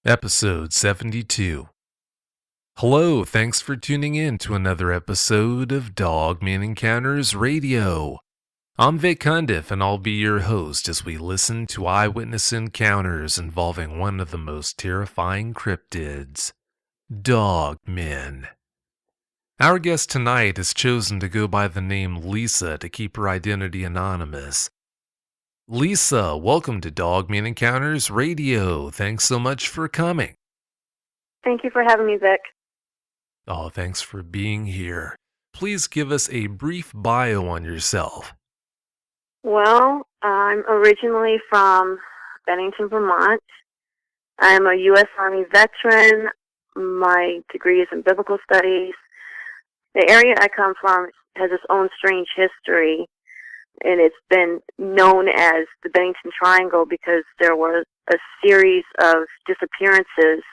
Episode 72. Hello, thanks for tuning in to another episode of Dogman Encounters Radio. I'm Vic Cundiff, and I'll be your host as we listen to eyewitness encounters involving one of the most terrifying cryptids, dogmen. Our guest tonight has chosen to go by the name Lisa to keep her identity anonymous. Lisa, welcome to Dogman Encounters Radio. Thanks so much for coming. Thank you for having me, Vic. Oh, thanks for being here. Please give us a brief bio on yourself. Well, I'm originally from Bennington, Vermont. I'm a U.S. Army veteran. My degree is in biblical studies. The area I come from has its own strange history, and it's been known as the Bennington Triangle because there was a series of disappearances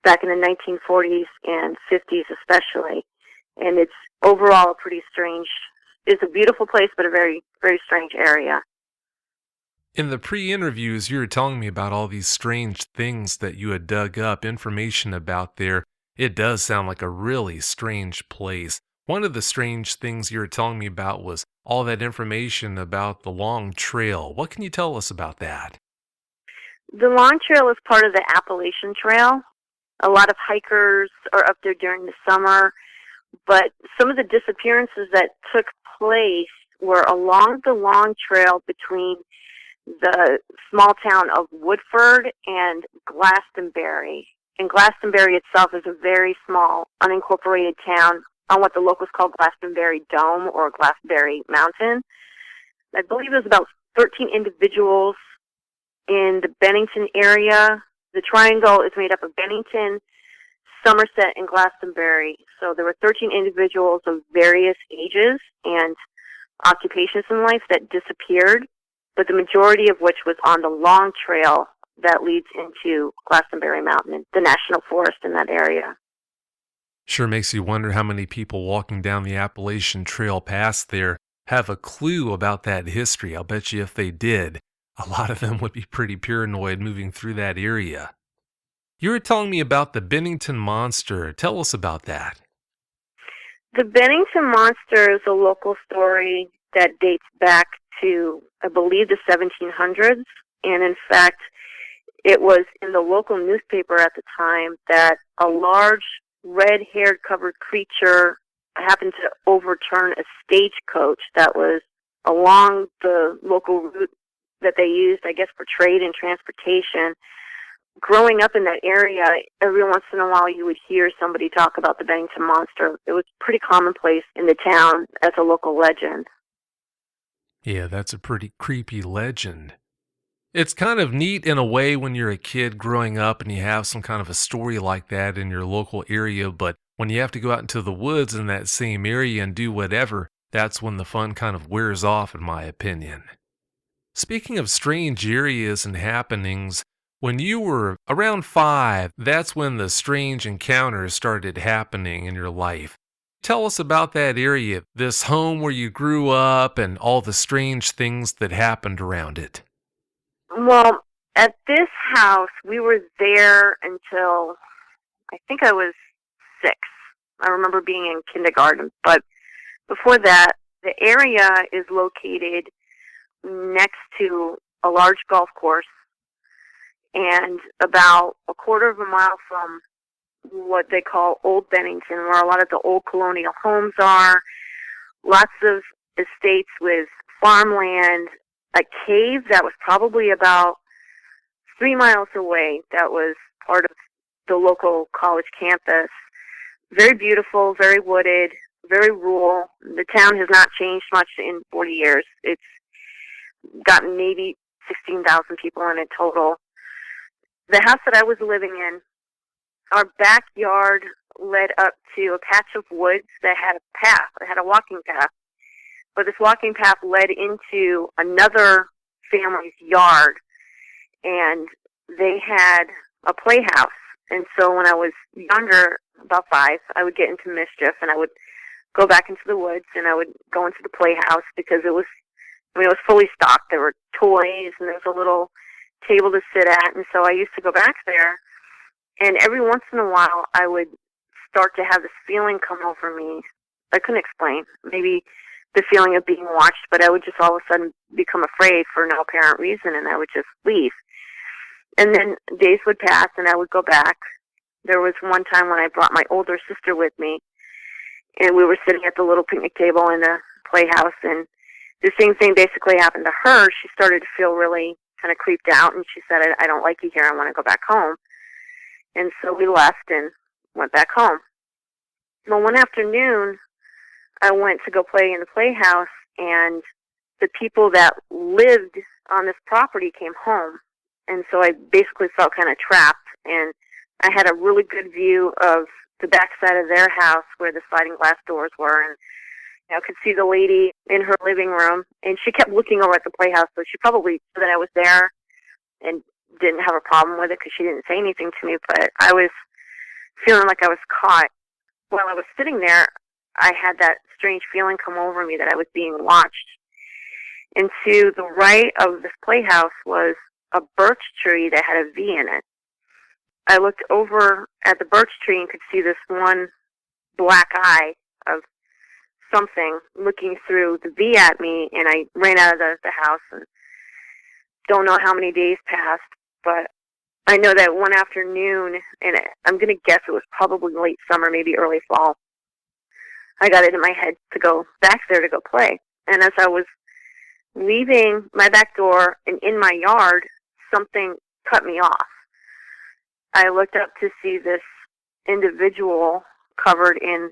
back in the 1940s and 50s especially. And it's overall a pretty strange, it's a beautiful place, but a very, very strange area. In the pre-interviews, you were telling me about all these strange things that you had dug up, information about there. It does sound like a really strange place. One of the strange things you were telling me about was all that information about the Long Trail. What can you tell us about that? The Long Trail is part of the Appalachian Trail. A lot of hikers are up there during the summer, but some of the disappearances that took place were along the Long Trail between the small town of Woodford and Glastonbury. And Glastonbury itself is a very small, unincorporated town on what the locals call Glastonbury Dome or Glastonbury Mountain. I believe there's about 13 individuals in the Bennington area. The triangle is made up of Bennington, Somerset, and Glastonbury. So there were 13 individuals of various ages and occupations in life that disappeared, but the majority of which was on the Long Trail that leads into Glastonbury Mountain, the national forest in that area. Sure makes you wonder how many people walking down the Appalachian Trail past there have a clue about that history. I'll bet you if they did, a lot of them would be pretty paranoid moving through that area. You were telling me about the Bennington Monster. Tell us about that. The Bennington Monster is a local story that dates back to, I believe, the 1700s. And in fact, it was in the local newspaper at the time that a large red-haired covered creature happened to overturn a stagecoach that was along the local route that they used, I guess, for trade and transportation. Growing up in that area, every once in a while you would hear somebody talk about the Bennington Monster. It was pretty commonplace in the town as a local legend. Yeah, that's a pretty creepy legend. It's kind of neat in a way when you're a kid growing up and you have some kind of a story like that in your local area, but when you have to go out into the woods in that same area and do whatever, that's when the fun kind of wears off, in my opinion. Speaking of strange areas and happenings, when you were around 5, that's when the strange encounters started happening in your life. Tell us about that area, this home where you grew up and all the strange things that happened around it. Well, at this house, we were there until I think I was 6. I remember being in kindergarten. But before that, the area is located next to a large golf course and about a quarter of a mile from what they call Old Bennington, where a lot of the old colonial homes are. Lots of estates with farmland, a cave that was probably about 3 miles away that was part of the local college campus. Very beautiful, very wooded, very rural. The town has not changed much in 40 years. It's gotten maybe 16,000 people in it total. The house that I was living in, our backyard led up to a patch of woods that had a path. It had a walking path. But this walking path led into another family's yard, and they had a playhouse. And so when I was younger, about 5, I would get into mischief, and I would go back into the woods, and I would go into the playhouse because it was fully stocked. There were toys, and there was a little table to sit at, and so I used to go back there. And every once in a while, I would start to have this feeling come over me. I couldn't explain. Maybe the feeling of being watched, but I would just all of a sudden become afraid for no apparent reason, and I would just leave. And then days would pass, and I would go back. There was one time when I brought my older sister with me, and we were sitting at the little picnic table in the playhouse, and the same thing basically happened to her. She started to feel really kind of creeped out, and she said, I don't like you here. I want to go back home. And so we left and went back home. Well, one afternoon, I went to go play in the playhouse, and the people that lived on this property came home. And so I basically felt kind of trapped, and I had a really good view of the backside of their house where the sliding glass doors were, and I could see the lady in her living room, and she kept looking over at the playhouse, so she probably knew that I was there and didn't have a problem with it because she didn't say anything to me, but I was feeling like I was caught. While I was sitting there, I had that strange feeling come over me that I was being watched. And to the right of this playhouse was a birch tree that had a V in it. I looked over at the birch tree and could see this one black eye of something looking through the V at me, and I ran out of the house, and don't know how many days passed, but I know that one afternoon, and I'm going to guess it was probably late summer, maybe early fall, I got it in my head to go back there to go play. And as I was leaving my back door and in my yard, something cut me off. I looked up to see this individual covered in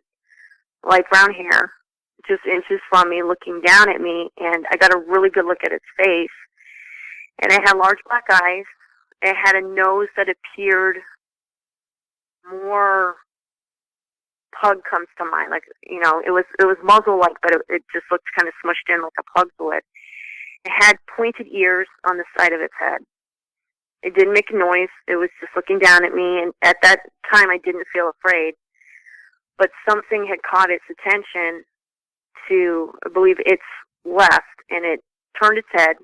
light brown hair, just inches from me, looking down at me, and I got a really good look at its face. And it had large black eyes. It had a nose that appeared more pug comes to mind. Like, you know, it was muzzle-like, but it just looked kind of smushed in like a pug would. It had pointed ears on the side of its head. It didn't make a noise. It was just looking down at me, and at that time I didn't feel afraid. But something had caught its attention to, I believe, its left, and it turned its head,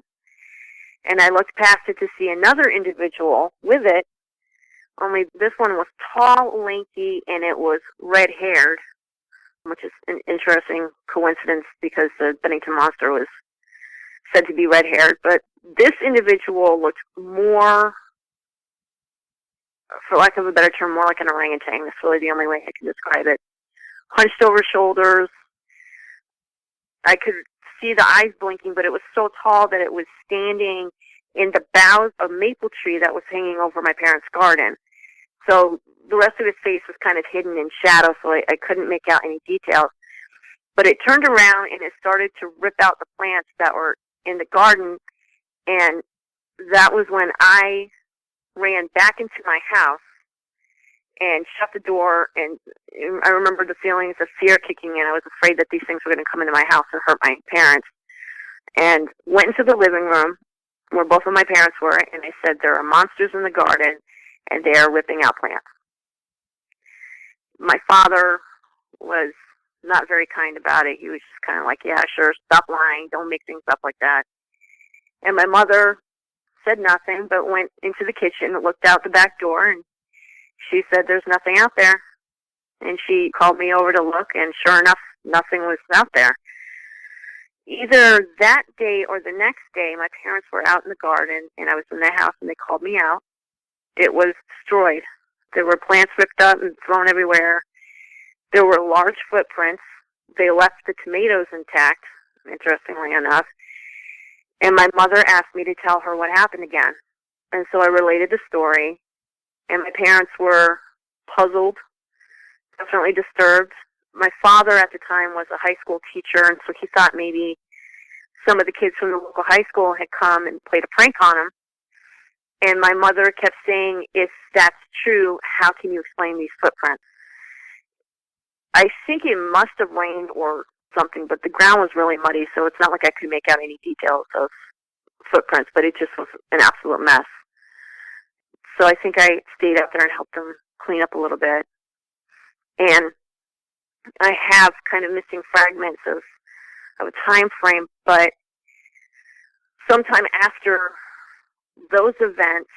and I looked past it to see another individual with it, only this one was tall, lanky, and it was red-haired, which is an interesting coincidence because the Bennington Monster was said to be red-haired. But this individual looked more, for lack of a better term, more like an orangutan. That's really the only way I can describe it. Hunched over shoulders. I could see the eyes blinking, but it was so tall that it was standing in the boughs of a maple tree that was hanging over my parents' garden. So the rest of his face was kind of hidden in shadow, so I couldn't make out any details. But it turned around and it started to rip out the plants that were in the garden, and that was when I ran back into my house and shut the door, and I remember the feelings of fear kicking in. I was afraid that these things were going to come into my house and hurt my parents, and went into the living room where both of my parents were, and I said, there are monsters in the garden, and they are ripping out plants. My father was not very kind about it. He was just kind of like, yeah, sure, stop lying, don't make things up like that. And my mother said nothing, but went into the kitchen and looked out the back door, and she said, there's nothing out there. And she called me over to look, and sure enough, nothing was out there. Either that day or the next day, my parents were out in the garden, and I was in the house, and they called me out. It was destroyed. There were plants ripped up and thrown everywhere. There were large footprints. They left the tomatoes intact, interestingly enough. And my mother asked me to tell her what happened again. And so I related the story. And my parents were puzzled, definitely disturbed. My father at the time was a high school teacher, and so he thought maybe some of the kids from the local high school had come and played a prank on him. And my mother kept saying, if that's true, how can you explain these footprints? I think it must have rained or something, but the ground was really muddy, so it's not like I could make out any details of footprints, but it just was an absolute mess. So I think I stayed out there and helped them clean up a little bit. And I have kind of missing fragments of a time frame, but sometime after those events,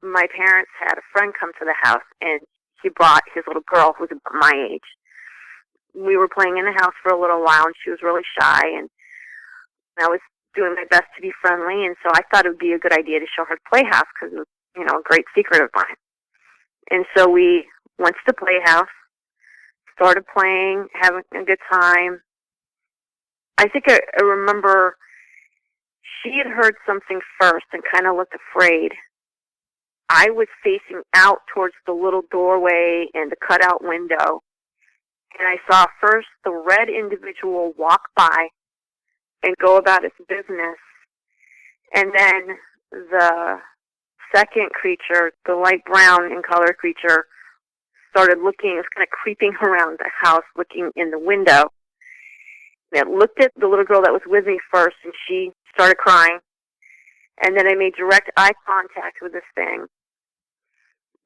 my parents had a friend come to the house, and he brought his little girl who was about my age. We were playing in the house for a little while, and she was really shy, and I was doing my best to be friendly, and so I thought it would be a good idea to show her the playhouse because it was, a great secret of mine. And so we went to the playhouse, started playing, having a good time. I think I remember she had heard something first and kind of looked afraid. I was facing out towards the little doorway and the cutout window, and I saw first the red individual walk by and go about its business, and then the second creature, the light brown in color creature, started looking. It was kind of creeping around the house, looking in the window. And it looked at the little girl that was with me first, and she started crying. And then I made direct eye contact with this thing.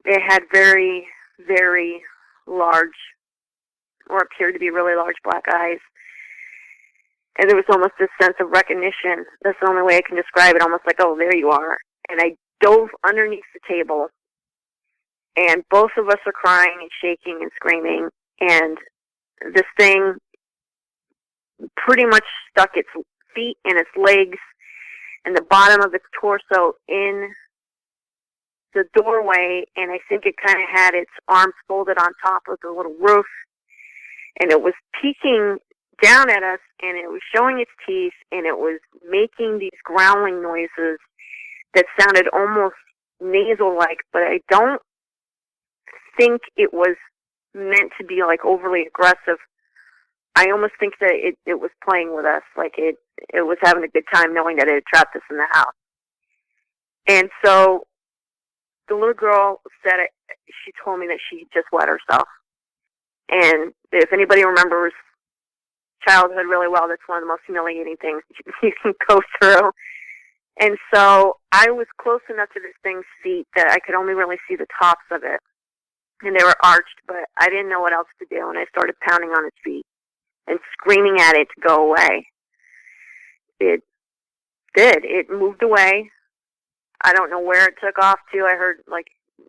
It had very, very large, or appeared to be really large, black eyes. And there was almost this sense of recognition. That's the only way I can describe it, almost like, oh, there you are. And I dove underneath the table, and both of us are crying and shaking and screaming, and this thing pretty much stuck its feet and its legs and the bottom of its torso in the doorway, and I think it kind of had its arms folded on top of the little roof, and it was peeking down at us, and it was showing its teeth, and it was making these growling noises that sounded almost nasal-like, but I don't think it was meant to be like overly aggressive. I almost think that it was playing with us, like it was having a good time knowing that it had trapped us in the house. And so the little girl said she told me that she just wet herself. And if anybody remembers childhood really well, that's one of the most humiliating things you can go through. And so I was close enough to this thing's feet that I could only really see the tops of it. And they were arched, but I didn't know what else to do. And I started pounding on its feet and screaming at it to go away. It did. It moved away. I don't know where it took off to. I heard,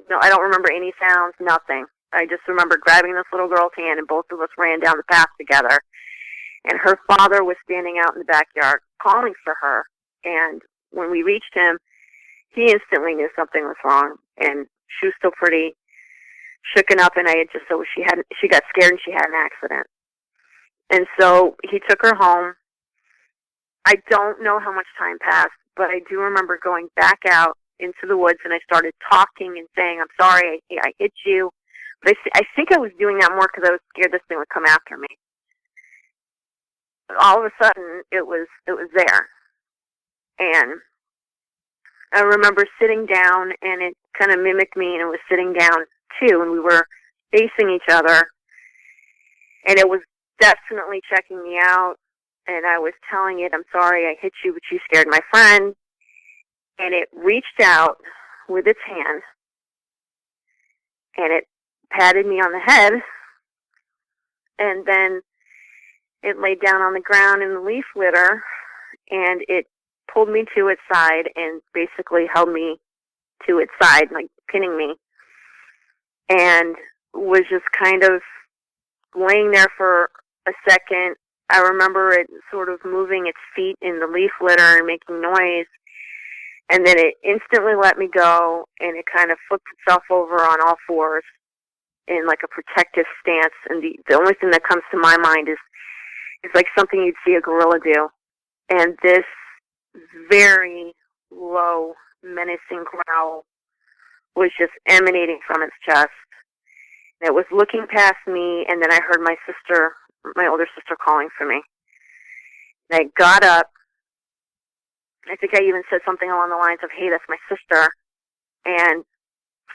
no, I don't remember any sounds, nothing. I just remember grabbing this little girl's hand, and both of us ran down the path together. And her father was standing out in the backyard calling for her. And when we reached him, he instantly knew something was wrong. And she was still pretty shooken up, and I had just, so she got scared and she had an accident. And so he took her home. I don't know how much time passed, but I do remember going back out into the woods, and I started talking and saying, I'm sorry, I hit you. But I think I was doing that more because I was scared this thing would come after me. All of a sudden, it was there. And I remember sitting down, and it kind of mimicked me, and it was sitting down too, and we were facing each other. And it was definitely checking me out, and I was telling it, I'm sorry I hit you, but you scared my friend. And it reached out with its hand, and it patted me on the head, and then it laid down on the ground in the leaf litter, and it pulled me to its side and basically held me to its side, like pinning me, and was just kind of laying there for a second. I remember it sort of moving its feet in the leaf litter and making noise, and then it instantly let me go, and it kind of flipped itself over on all fours in like a protective stance. And the only thing that comes to my mind is like something you'd see a gorilla do. And this very low, menacing growl was just emanating from its chest. And it was looking past me, and then I heard my older sister calling for me. And I got up. I think I even said something along the lines of, hey, that's my sister, and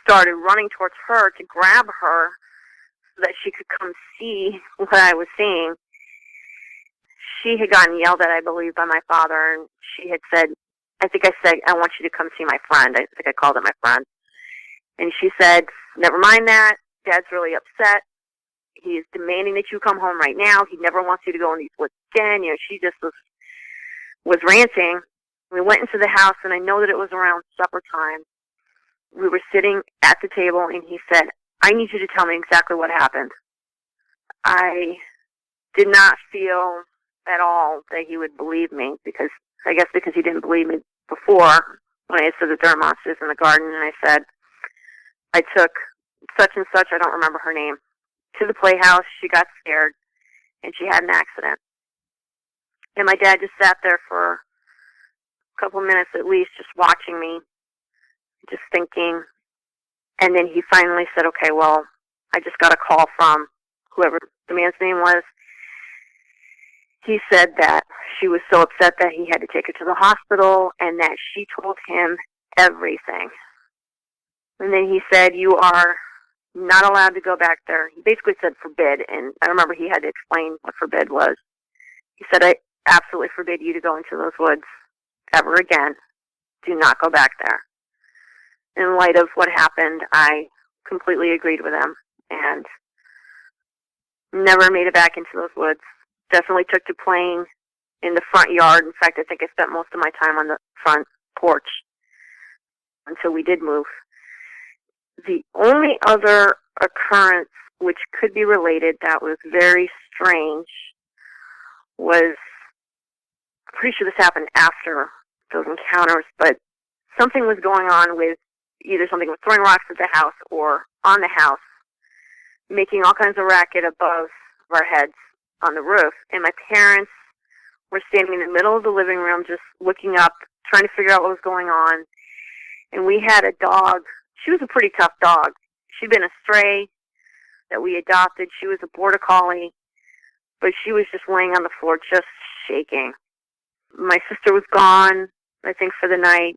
started running towards her to grab her so that she could come see what I was seeing. She had gotten yelled at, I believe, by my father, and she had said, I think I said, I want you to come see my friend. I think I called it my friend. And she said, never mind that. Dad's really upset. He's demanding that you come home right now. He never wants you to go in these woods again. She just was ranting. We went into the house, and I know that it was around supper time. we were sitting at the table, and he said, I need you to tell me exactly what happened. I did not feel at all that he would believe me, because he didn't believe me before when I said that there are monsters in the garden, and I said, I took such and such, I don't remember her name, to the playhouse. She got scared, and she had an accident. And my dad just sat there for a couple minutes at least, just watching me, just thinking. And then he finally said, okay, well, I just got a call from whoever the man's name was. He said that she was so upset that he had to take her to the hospital, and that she told him everything. And then he said, you are not allowed to go back there. He basically said forbid, and I remember he had to explain what forbid was. He said, I absolutely forbid you to go into those woods ever again. Do not go back there. In light of what happened, I completely agreed with him and never made it back into those woods. Definitely took to playing in the front yard. In fact, I think I spent most of my time on the front porch until we did move. The only other occurrence which could be related that was very strange was, I'm pretty sure this happened after those encounters, but something was going on with either something was throwing rocks at the house or on the house, making all kinds of racket above our heads on the roof. And my parents were standing in the middle of the living room just looking up, trying to figure out what was going on. And we had a dog. She was a pretty tough dog. She'd been a stray that we adopted. She was a border collie, but she was just laying on the floor, just shaking. My sister was gone, I think, for the night.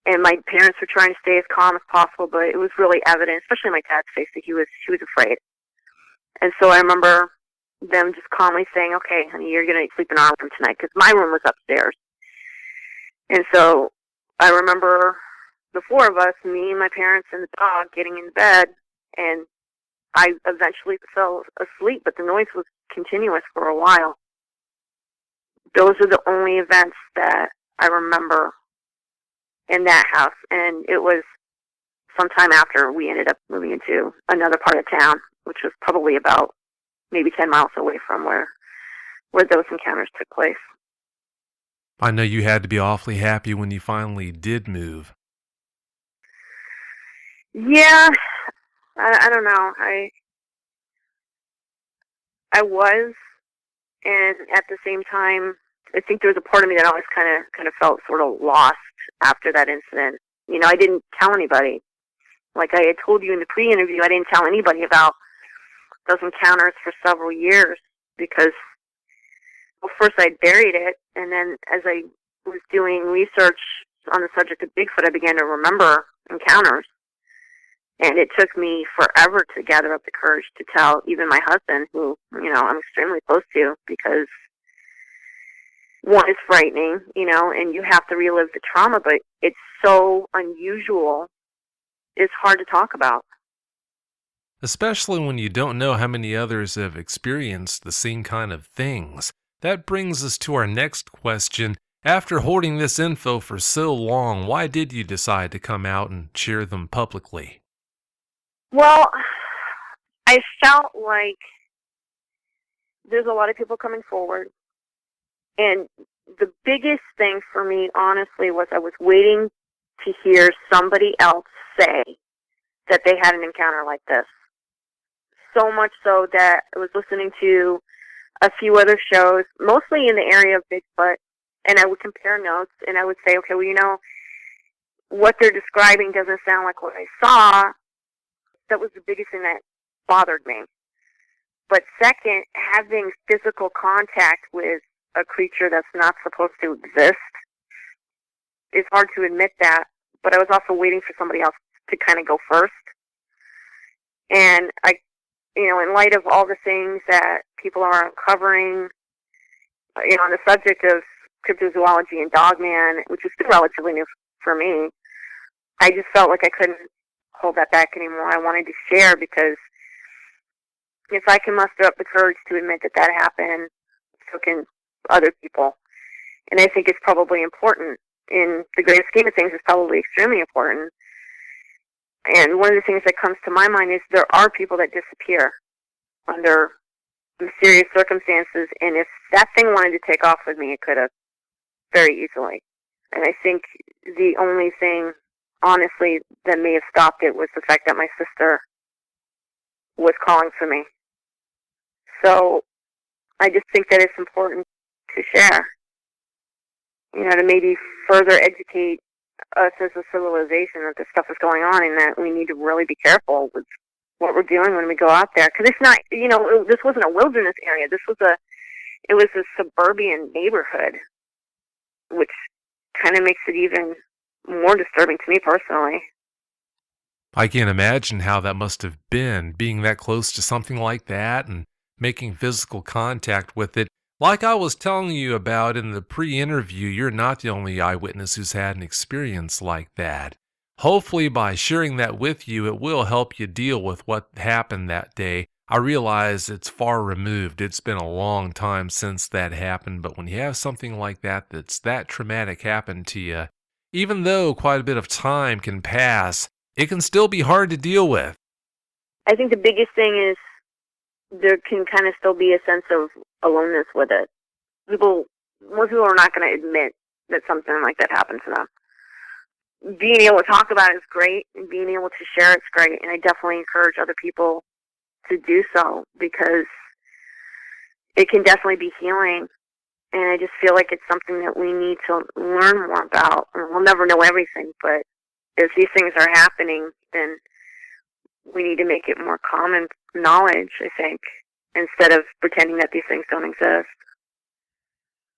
And my parents were trying to stay as calm as possible, but it was really evident, especially in my dad's face, that she was afraid. And so I remember them just calmly saying, okay, honey, you're going to sleep in our room tonight, because my room was upstairs. And so I remember the four of us, me and my parents and the dog, getting in bed, and I eventually fell asleep, but the noise was continuous for a while. Those are the only events that I remember in that house, and it was sometime after we ended up moving into another part of town, which was probably about maybe 10 miles away from where those encounters took place. I know you had to be awfully happy when you finally did move. Yeah, I don't know. I was, and at the same time, I think there was a part of me that always kind of felt sort of lost after that incident. You know, I didn't tell anybody. Like I had told you in the pre-interview, I didn't tell anybody about those encounters for several years because, well, first I buried it, and then as I was doing research on the subject of Bigfoot, I began to remember encounters. And it took me forever to gather up the courage to tell even my husband, who, you know, I'm extremely close to, because one is frightening, you know, and you have to relive the trauma, but it's so unusual, it's hard to talk about. Especially when you don't know how many others have experienced the same kind of things. That brings us to our next question. After hoarding this info for so long, why did you decide to come out and share them publicly? Well, I felt like there's a lot of people coming forward. And the biggest thing for me, honestly, was I was waiting to hear somebody else say that they had an encounter like this. So much so that I was listening to a few other shows, mostly in the area of Bigfoot, and I would compare notes, and I would say, okay, well, you know, what they're describing doesn't sound like what I saw. That was the biggest thing that bothered me. But second, having physical contact with a creature that's not supposed to exist, it's hard to admit that, but I was also waiting for somebody else to kind of go first. And I, you know, in light of all the things that people are uncovering, you know, on the subject of cryptozoology and Dogman, which is still relatively new for me, I just felt like I couldn't hold that back anymore. I wanted to share, because if I can muster up the courage to admit that that happened, so can other people. And I think it's probably important in the great scheme of things, is probably extremely important. And one of the things that comes to my mind is there are people that disappear under mysterious circumstances, and if that thing wanted to take off with me, it could have very easily. And I think the only thing, honestly, that may have stopped it was the fact that my sister was calling for me. So I just think that it's important to share, to maybe further educate us as a civilization that this stuff is going on, and that we need to really be careful with what we're doing when we go out there. Because it's not, this wasn't a wilderness area. It was a suburban neighborhood, which kind of makes it even more disturbing to me personally. I can't imagine how that must have been, being that close to something like that and making physical contact with it. Like I was telling you about in the pre-interview, you're not the only eyewitness who's had an experience like that. Hopefully by sharing that with you, it will help you deal with what happened that day. I realize it's far removed. It's been a long time since that happened, but when you have something like that that's that traumatic happen to you, even though quite a bit of time can pass, it can still be hard to deal with. I think the biggest thing is there can kind of still be a sense of aloneness with it. Most people are not going to admit that something like that happened to them. Being able to talk about it is great, and being able to share it's great, and I definitely encourage other people to do so, because it can definitely be healing, and I just feel like it's something that we need to learn more about. We'll never know everything, but if these things are happening, then we need to make it more common knowledge, I think, instead of pretending that these things don't exist.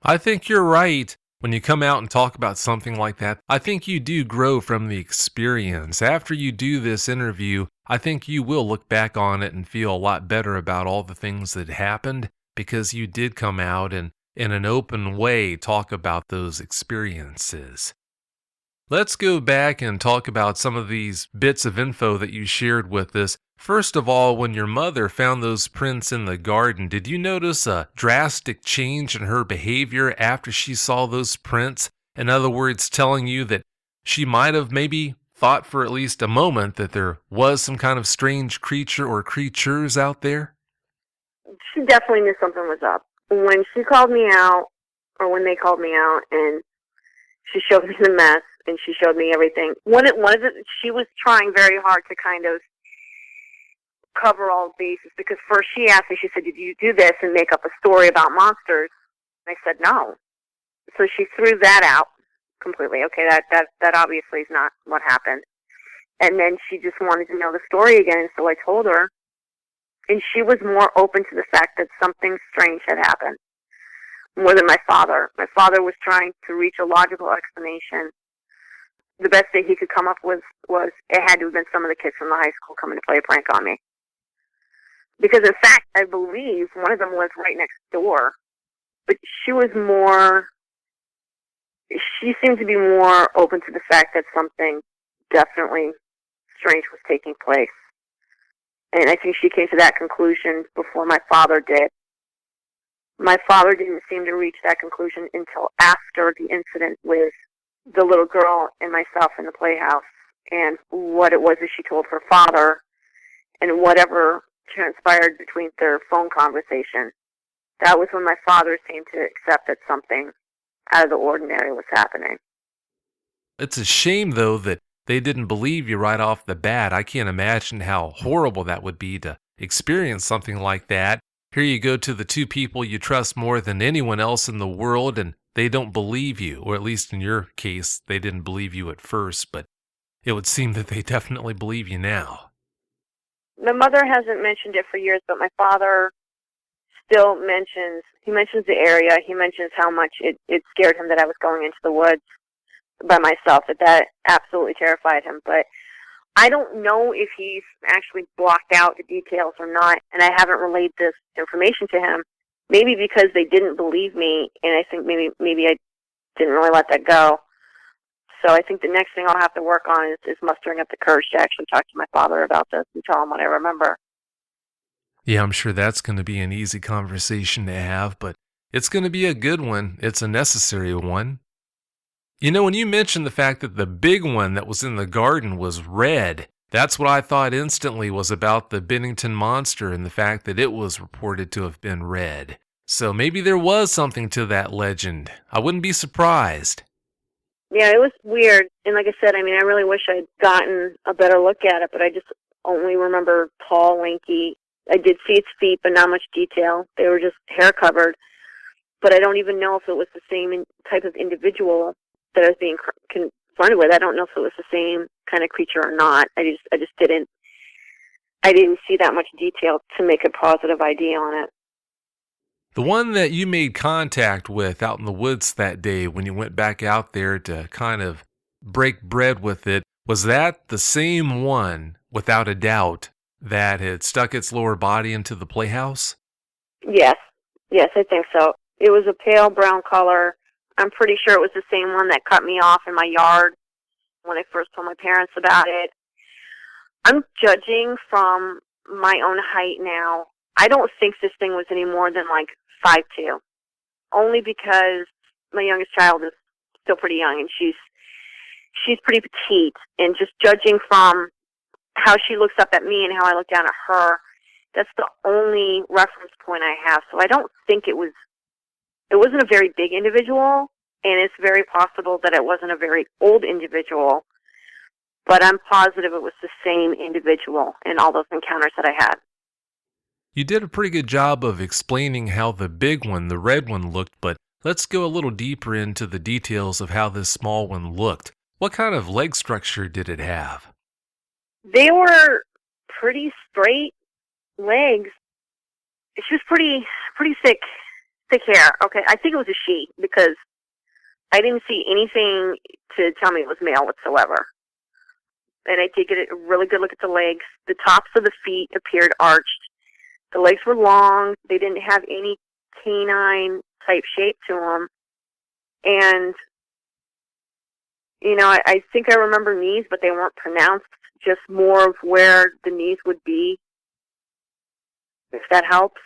I think you're right. When you come out and talk about something like that, I think you do grow from the experience. After you do this interview, I think you will look back on it and feel a lot better about all the things that happened, because you did come out and in an open way talk about those experiences. Let's go back and talk about some of these bits of info that you shared with us. First of all, when your mother found those prints in the garden, did you notice a drastic change in her behavior after she saw those prints? In other words, telling you that she might have maybe thought for at least a moment that there was some kind of strange creature or creatures out there? She definitely knew something was up. When she called me out, or when they called me out, and she showed me the mess, and she showed me everything. When it was, she was trying very hard to kind of cover all bases, because first she asked me, she said, "Did you do this and make up a story about monsters?" And I said, "No." So she threw that out completely. Okay, that obviously is not what happened. And then she just wanted to know the story again, and so I told her, and she was more open to the fact that something strange had happened, more than my father. My father was trying to reach a logical explanation. The best that he could come up with was it had to have been some of the kids from the high school coming to play a prank on me. Because, in fact, I believe one of them was right next door. But she seemed to be more open to the fact that something definitely strange was taking place. And I think she came to that conclusion before my father did. My father didn't seem to reach that conclusion until after the incident with the little girl and myself in the playhouse, and what it was that she told her father, and whatever transpired between their phone conversation. That was when my father seemed to accept that something out of the ordinary was happening. It's a shame, though, that they didn't believe you right off the bat. I can't imagine how horrible that would be to experience something like that. Here you go to the two people you trust more than anyone else in the world, and they don't believe you, or at least in your case, they didn't believe you at first, but it would seem that they definitely believe you now. My mother hasn't mentioned it for years, but my father still mentions the area. He mentions how much it scared him that I was going into the woods by myself, that absolutely terrified him. But I don't know if he's actually blocked out the details or not, and I haven't relayed this information to him. Maybe because they didn't believe me, and I think maybe I didn't really let that go. So I think the next thing I'll have to work on is mustering up the courage to actually talk to my father about this and tell him what I remember. Yeah, I'm sure that's going to be an easy conversation to have, but it's going to be a good one. It's a necessary one. When you mentioned the fact that the big one that was in the garden was red, that's what I thought instantly was about the Bennington Monster and the fact that it was reported to have been red. So maybe there was something to that legend. I wouldn't be surprised. Yeah, it was weird. And like I said, I mean, I really wish I'd gotten a better look at it, but I just only remember tall, lanky. I did see its feet, but not much detail. They were just hair covered. But I don't even know if it was the same type of individual that I was being confronted with. I don't know if it was the same kind of creature or not. I just didn't. I didn't see that much detail to make a positive idea on it. The one that you made contact with out in the woods that day when you went back out there to kind of break bread with it, was that the same one, without a doubt, that had stuck its lower body into the playhouse? Yes, I think so. It was a pale brown color. I'm pretty sure it was the same one that cut me off in my yard when I first told my parents about it. I'm judging from my own height now. I don't think this thing was any more than like 5'2", only because my youngest child is still pretty young and she's pretty petite. And just judging from how she looks up at me and how I look down at her, that's the only reference point I have. So I don't think it wasn't a very big individual, and it's very possible that it wasn't a very old individual, but I'm positive it was the same individual in all those encounters that I had. You did a pretty good job of explaining how the big one, the red one, looked, but let's go a little deeper into the details of how this small one looked. What kind of leg structure did it have? They were pretty straight legs. She was pretty thick hair. Okay, I think it was a she because I didn't see anything to tell me it was male whatsoever. And I did get a really good look at the legs. The tops of the feet appeared arched. The legs were long. They didn't have any canine type shape to them. And, I think I remember knees, but they weren't pronounced, just more of where the knees would be, if that helps.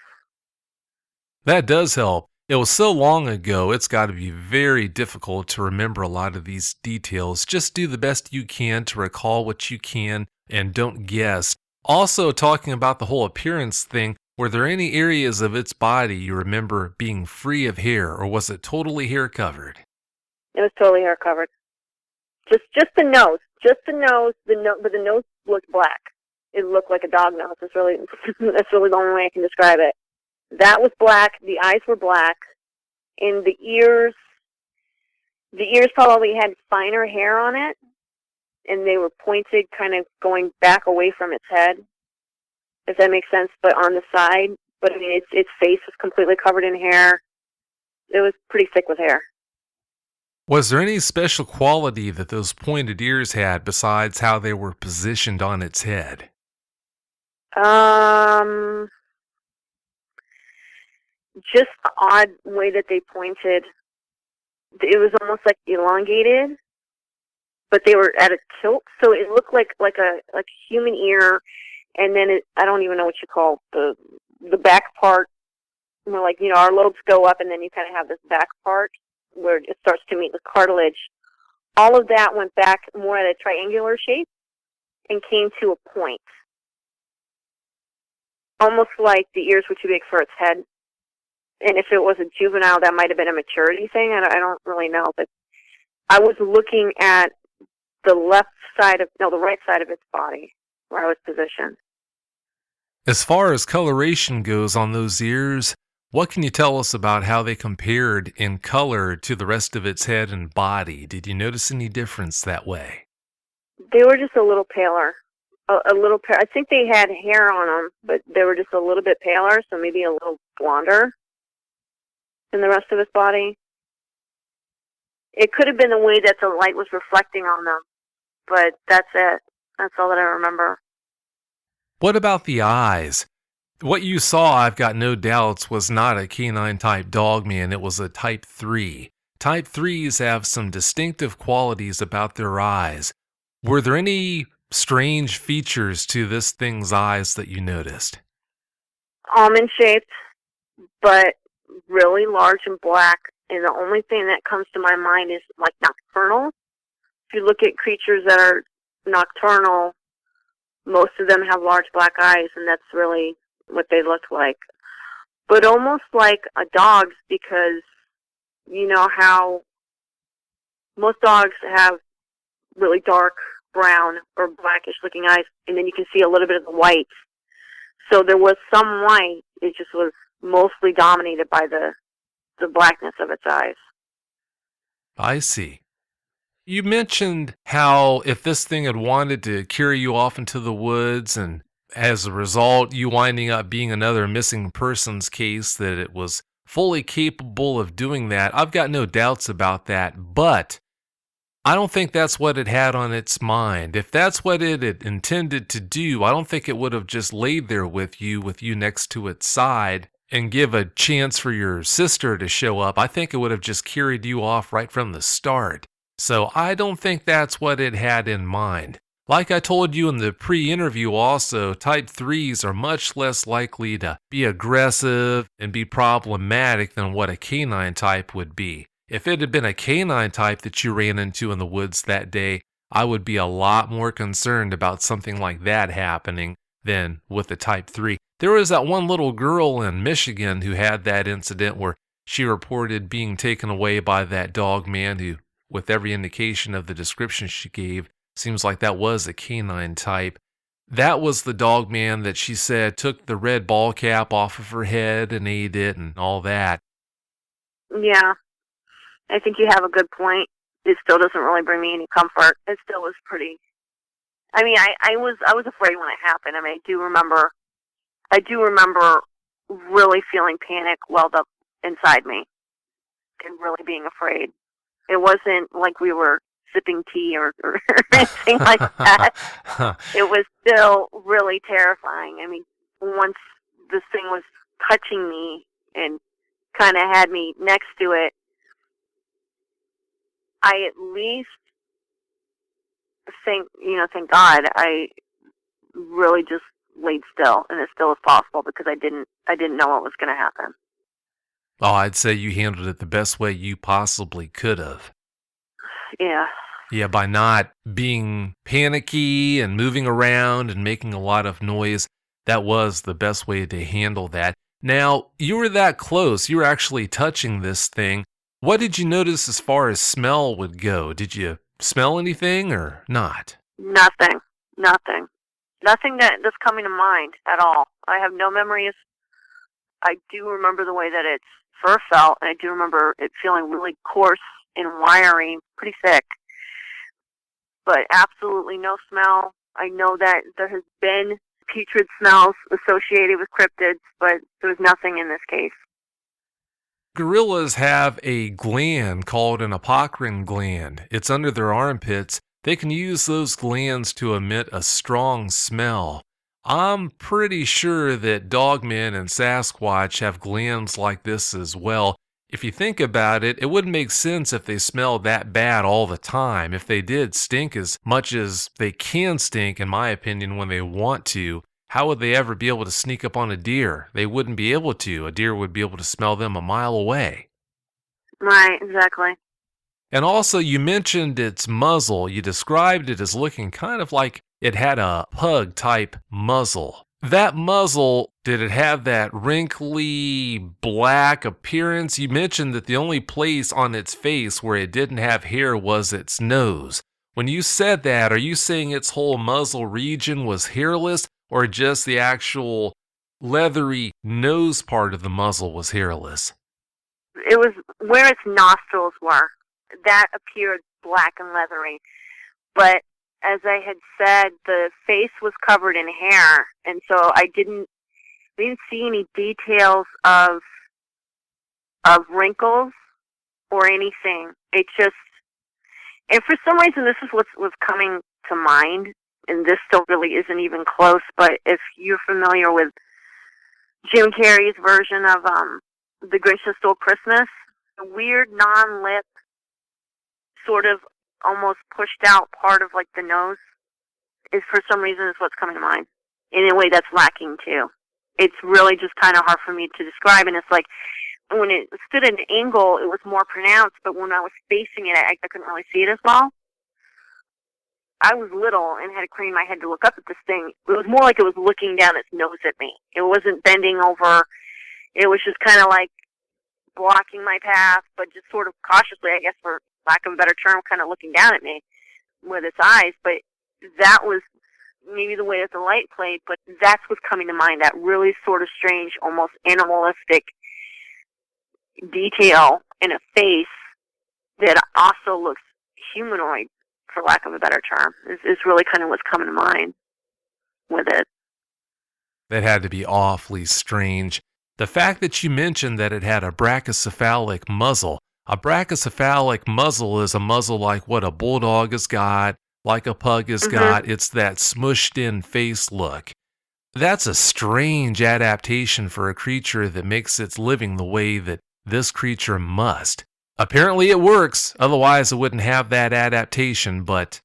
That does help. It was so long ago, it's got to be very difficult to remember a lot of these details. Just do the best you can to recall what you can and don't guess. Also, talking about the whole appearance thing, were there any areas of its body you remember being free of hair, or was it totally hair covered? It was totally hair covered. Just the nose. But the nose looked black. It looked like a dog nose. That's really the only way I can describe it. That was black. The eyes were black. And the ears probably had finer hair on it, and they were pointed, kind of going back away from its head, if that makes sense, but on the side. But I mean, its face was completely covered in hair. It was pretty thick with hair. Was there any special quality that those pointed ears had besides how they were positioned on its head? Just the odd way that they pointed. It was almost like elongated, but they were at a tilt, so it looked like a human ear, and then I don't even know what you call the back part. Like our lobes go up, and then you kind of have this back part where it starts to meet the cartilage. All of that went back more at a triangular shape and came to a point, almost like the ears were too big for its head. And if it was a juvenile, that might have been a maturity thing. I don't really know, but I was looking at the right side of its body where I was positioned. As far as coloration goes on those ears, what can you tell us about how they compared in color to the rest of its head and body? Did you notice any difference that way? They were just a little paler. A little I think they had hair on them, but they were just a little bit paler, so maybe a little blonder than the rest of its body. It could have been the way that the light was reflecting on them, but that's it. That's all that I remember. What about the eyes? What you saw, I've got no doubts, was not a canine type Dogman. It was a type 3. Type 3s have some distinctive qualities about their eyes. Were there any strange features to this thing's eyes that you noticed? Almond shaped, but really large and black. And the only thing that comes to my mind is like nocturnal. If you look at creatures that are nocturnal, most of them have large black eyes, and that's really what they look like. But almost like a dog's, because you know how most dogs have really dark brown or blackish looking eyes, and then you can see a little bit of the white. So there was some white, it just was mostly dominated by the blackness of its eyes. I see. You mentioned how if this thing had wanted to carry you off into the woods, and as a result, you winding up being another missing persons case, that it was fully capable of doing that. I've got no doubts about that, but I don't think that's what it had on its mind. If that's what it had intended to do, I don't think it would have just laid there with you next to its side and give a chance for your sister to show up. I think it would have just carried you off right from the start. So I don't think that's what it had in mind. Like I told you in the pre-interview also, type 3s are much less likely to be aggressive and be problematic than what a canine type would be. If it had been a canine type that you ran into in the woods that day, I would be a lot more concerned about something like that happening than with the type 3. There was that one little girl in Michigan who had that incident where she reported being taken away by that Dogman who, with every indication of the description she gave, seems like that was a canine type. That was the Dogman that she said took the red ball cap off of her head and ate it and all that. Yeah, I think you have a good point. It still doesn't really bring me any comfort. It still was pretty. I mean, I was afraid when it happened. I mean, I do remember really feeling panic welled up inside me and really being afraid. It wasn't like we were sipping tea or anything like that. It was still really terrifying. I mean, once this thing was touching me and kind of had me next to it, I at least thank God, I really just laid still and as still as possible, because I didn't know what was going to happen. Oh, I'd say you handled it the best way you possibly could have. Yeah. Yeah, by not being panicky and moving around and making a lot of noise, that was the best way to handle that. Now, you were that close. You were actually touching this thing. What did you notice as far as smell would go? Did you smell anything or not? Nothing. Nothing that's coming to mind at all. I have no memories. I do remember the way that its fur felt, and I do remember it feeling really coarse and wiry, pretty thick. But absolutely no smell. I know that there has been putrid smells associated with cryptids, but there was nothing in this case. Gorillas have a gland called an apocrine gland. It's under their armpits. They can use those glands to emit a strong smell. I'm pretty sure that Dogman and Sasquatch have glands like this as well. If you think about it, it wouldn't make sense if they smelled that bad all the time. If they did stink as much as they can stink, in my opinion, when they want to, how would they ever be able to sneak up on a deer? They wouldn't be able to. A deer would be able to smell them a mile away. Right, exactly. And also, you mentioned its muzzle. You described it as looking kind of like it had a pug-type muzzle. That muzzle, did it have that wrinkly black appearance? You mentioned that the only place on its face where it didn't have hair was its nose. When you said that, are you saying its whole muzzle region was hairless, or just the actual leathery nose part of the muzzle was hairless? It was where its nostrils were. That appeared black and leathery. But as I had said, the face was covered in hair, and so I didn't see any details of wrinkles or anything. It just, and for some reason, this is what was coming to mind, and this still really isn't even close. But if you're familiar with Jim Carrey's version of The Grinch Who Stole Christmas, the weird non-lip, sort of almost pushed out part of like the nose is, for some reason, is what's coming to mind. In a way that's lacking too. It's really just kind of hard for me to describe, and it's like when it stood at an angle, it was more pronounced, but when I was facing it, I couldn't really see it as well. I was little and had to crane my head to look up at this thing. It was more like it was looking down its nose at me. It wasn't bending over. It was just kind of like blocking my path, but just sort of cautiously, I guess, for lack of a better term, kind of looking down at me with its eyes. But that was maybe the way that the light played, but that's what's coming to mind, that really sort of strange, almost animalistic detail in a face that also looks humanoid, for lack of a better term, is really kind of what's coming to mind with it. That had to be awfully strange. The fact that you mentioned that it had a brachycephalic muzzle. A brachycephalic muzzle is a muzzle like what a bulldog has got, like a pug has got. It's that smushed in face look. That's a strange adaptation for a creature that makes its living the way that this creature must. Apparently it works, otherwise it wouldn't have that adaptation, but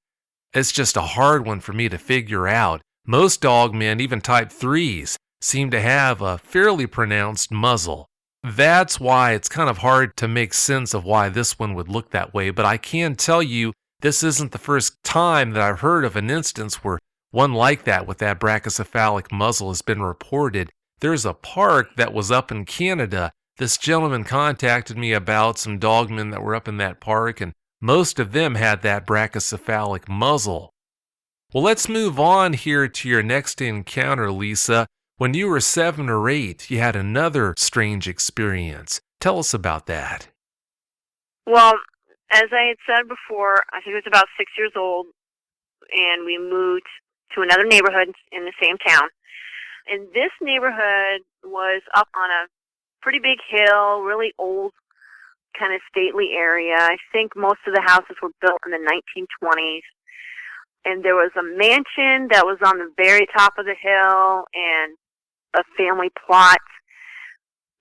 it's just a hard one for me to figure out. Most dogmen, even type 3s, seem to have a fairly pronounced muzzle. That's why it's kind of hard to make sense of why this one would look that way, but I can tell you this isn't the first time that I've heard of an instance where one like that with that brachycephalic muzzle has been reported. There's a park that was up in Canada. This gentleman contacted me about some dogmen that were up in that park, and most of them had that brachycephalic muzzle. Well, let's move on here to your next encounter, Lisa. When you were 7 or 8, you had another strange experience. Tell us about that. Well, as I had said before, I think I was about 6 years old, and we moved to another neighborhood in the same town. And this neighborhood was up on a pretty big hill, really old, kind of stately area. I think most of the houses were built in the 1920s. And there was a mansion that was on the very top of the hill and a family plot.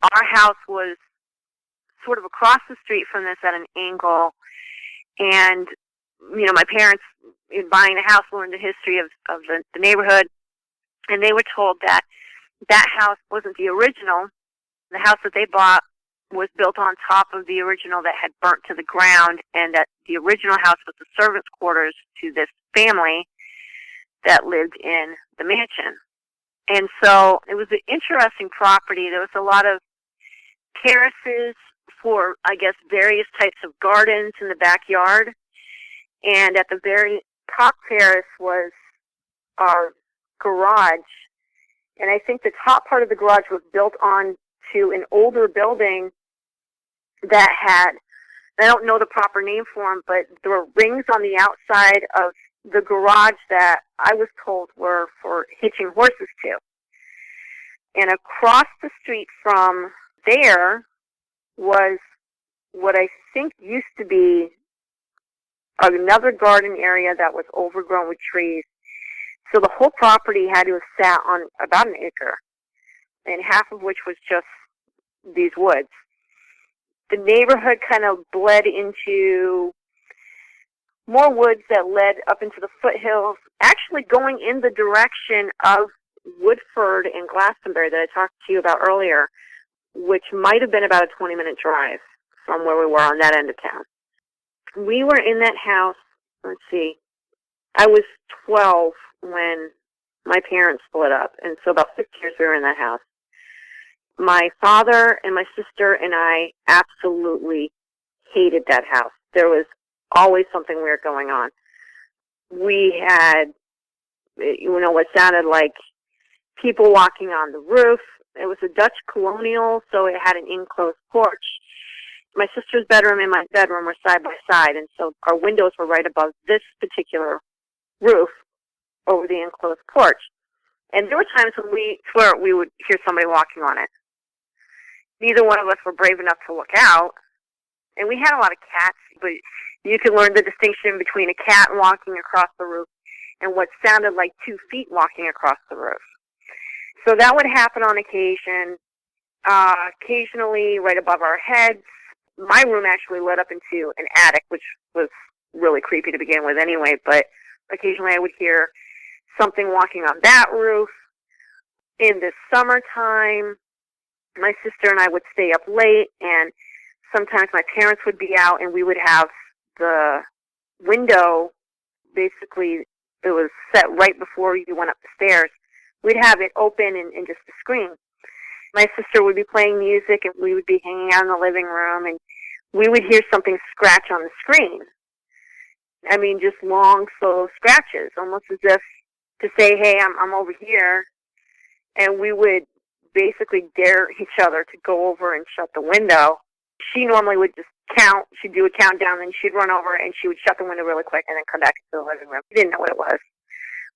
Our house was sort of across the street from this at an angle. And, you know, my parents, in buying the house, learned the history of the neighborhood. And they were told that that house wasn't the original. The house that they bought was built on top of the original that had burnt to the ground, and that the original house was the servants' quarters to this family that lived in the mansion. And so it was an interesting property. There was a lot of terraces for, I guess, various types of gardens in the backyard. And at the very top terrace was our garage. And I think the top part of the garage was built on to an older building that had, I don't know the proper name for them, but there were rings on the outside of the garage that I was told were for hitching horses to. And across the street from there was what I think used to be another garden area that was overgrown with trees. So the whole property had to have sat on about an acre, and half of which was just these woods. The neighborhood kind of bled into more woods that led up into the foothills, actually going in the direction of Woodford and Glastonbury that I talked to you about earlier, which might have been about a 20-minute drive from where we were on that end of town. We were in that house, let's see, I was 12 when my parents split up, and so about 6 years we were in that house. My father and my sister and I absolutely hated that house. There was always something weird going on. We had, what sounded like people walking on the roof. It was a Dutch colonial, so it had an enclosed porch. My sister's bedroom and my bedroom were side by side, and so our windows were right above this particular roof over the enclosed porch. And there were times when we swear we would hear somebody walking on it. Neither one of us were brave enough to look out. And we had a lot of cats, but you could learn the distinction between a cat walking across the roof and what sounded like 2 feet walking across the roof. So that would happen on occasion. Occasionally, right above our heads, my room actually led up into an attic, which was really creepy to begin with anyway, but occasionally I would hear something walking on that roof. In the summertime, My sister and I would stay up late, and sometimes my parents would be out, and we would have the window, basically, it was set right before you went up the stairs. We'd have it open and just a screen. My sister would be playing music, and we would be hanging out in the living room, and we would hear something scratch on the screen. I mean, just long, slow scratches, almost as if to say, hey, I'm over here. And we would basically dare each other to go over and shut the window. She normally would just count. She'd do a countdown, and she'd run over, and she would shut the window really quick and then come back into the living room. We didn't know what it was.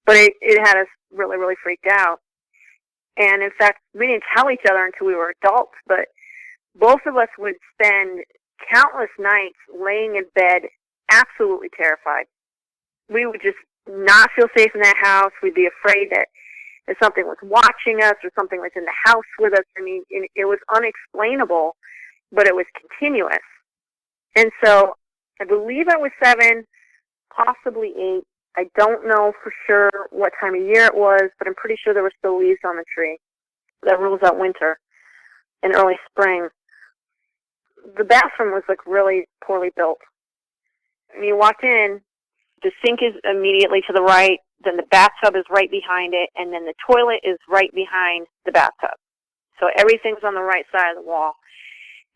But it had us really, really freaked out. And, in fact, we didn't tell each other until we were adults, but both of us would spend countless nights laying in bed absolutely terrified. We would just not feel safe in that house. We'd be afraid that something was watching us or something was in the house with us. I mean, it was unexplainable, but it was continuous. And so I believe I was 7, possibly 8. I don't know for sure what time of year it was, but I'm pretty sure there were still leaves on the tree. That rules out winter and early spring. The bathroom was like really poorly built. When you walked in, the sink is immediately to the right, then the bathtub is right behind it, and then the toilet is right behind the bathtub. So everything's on the right side of the wall.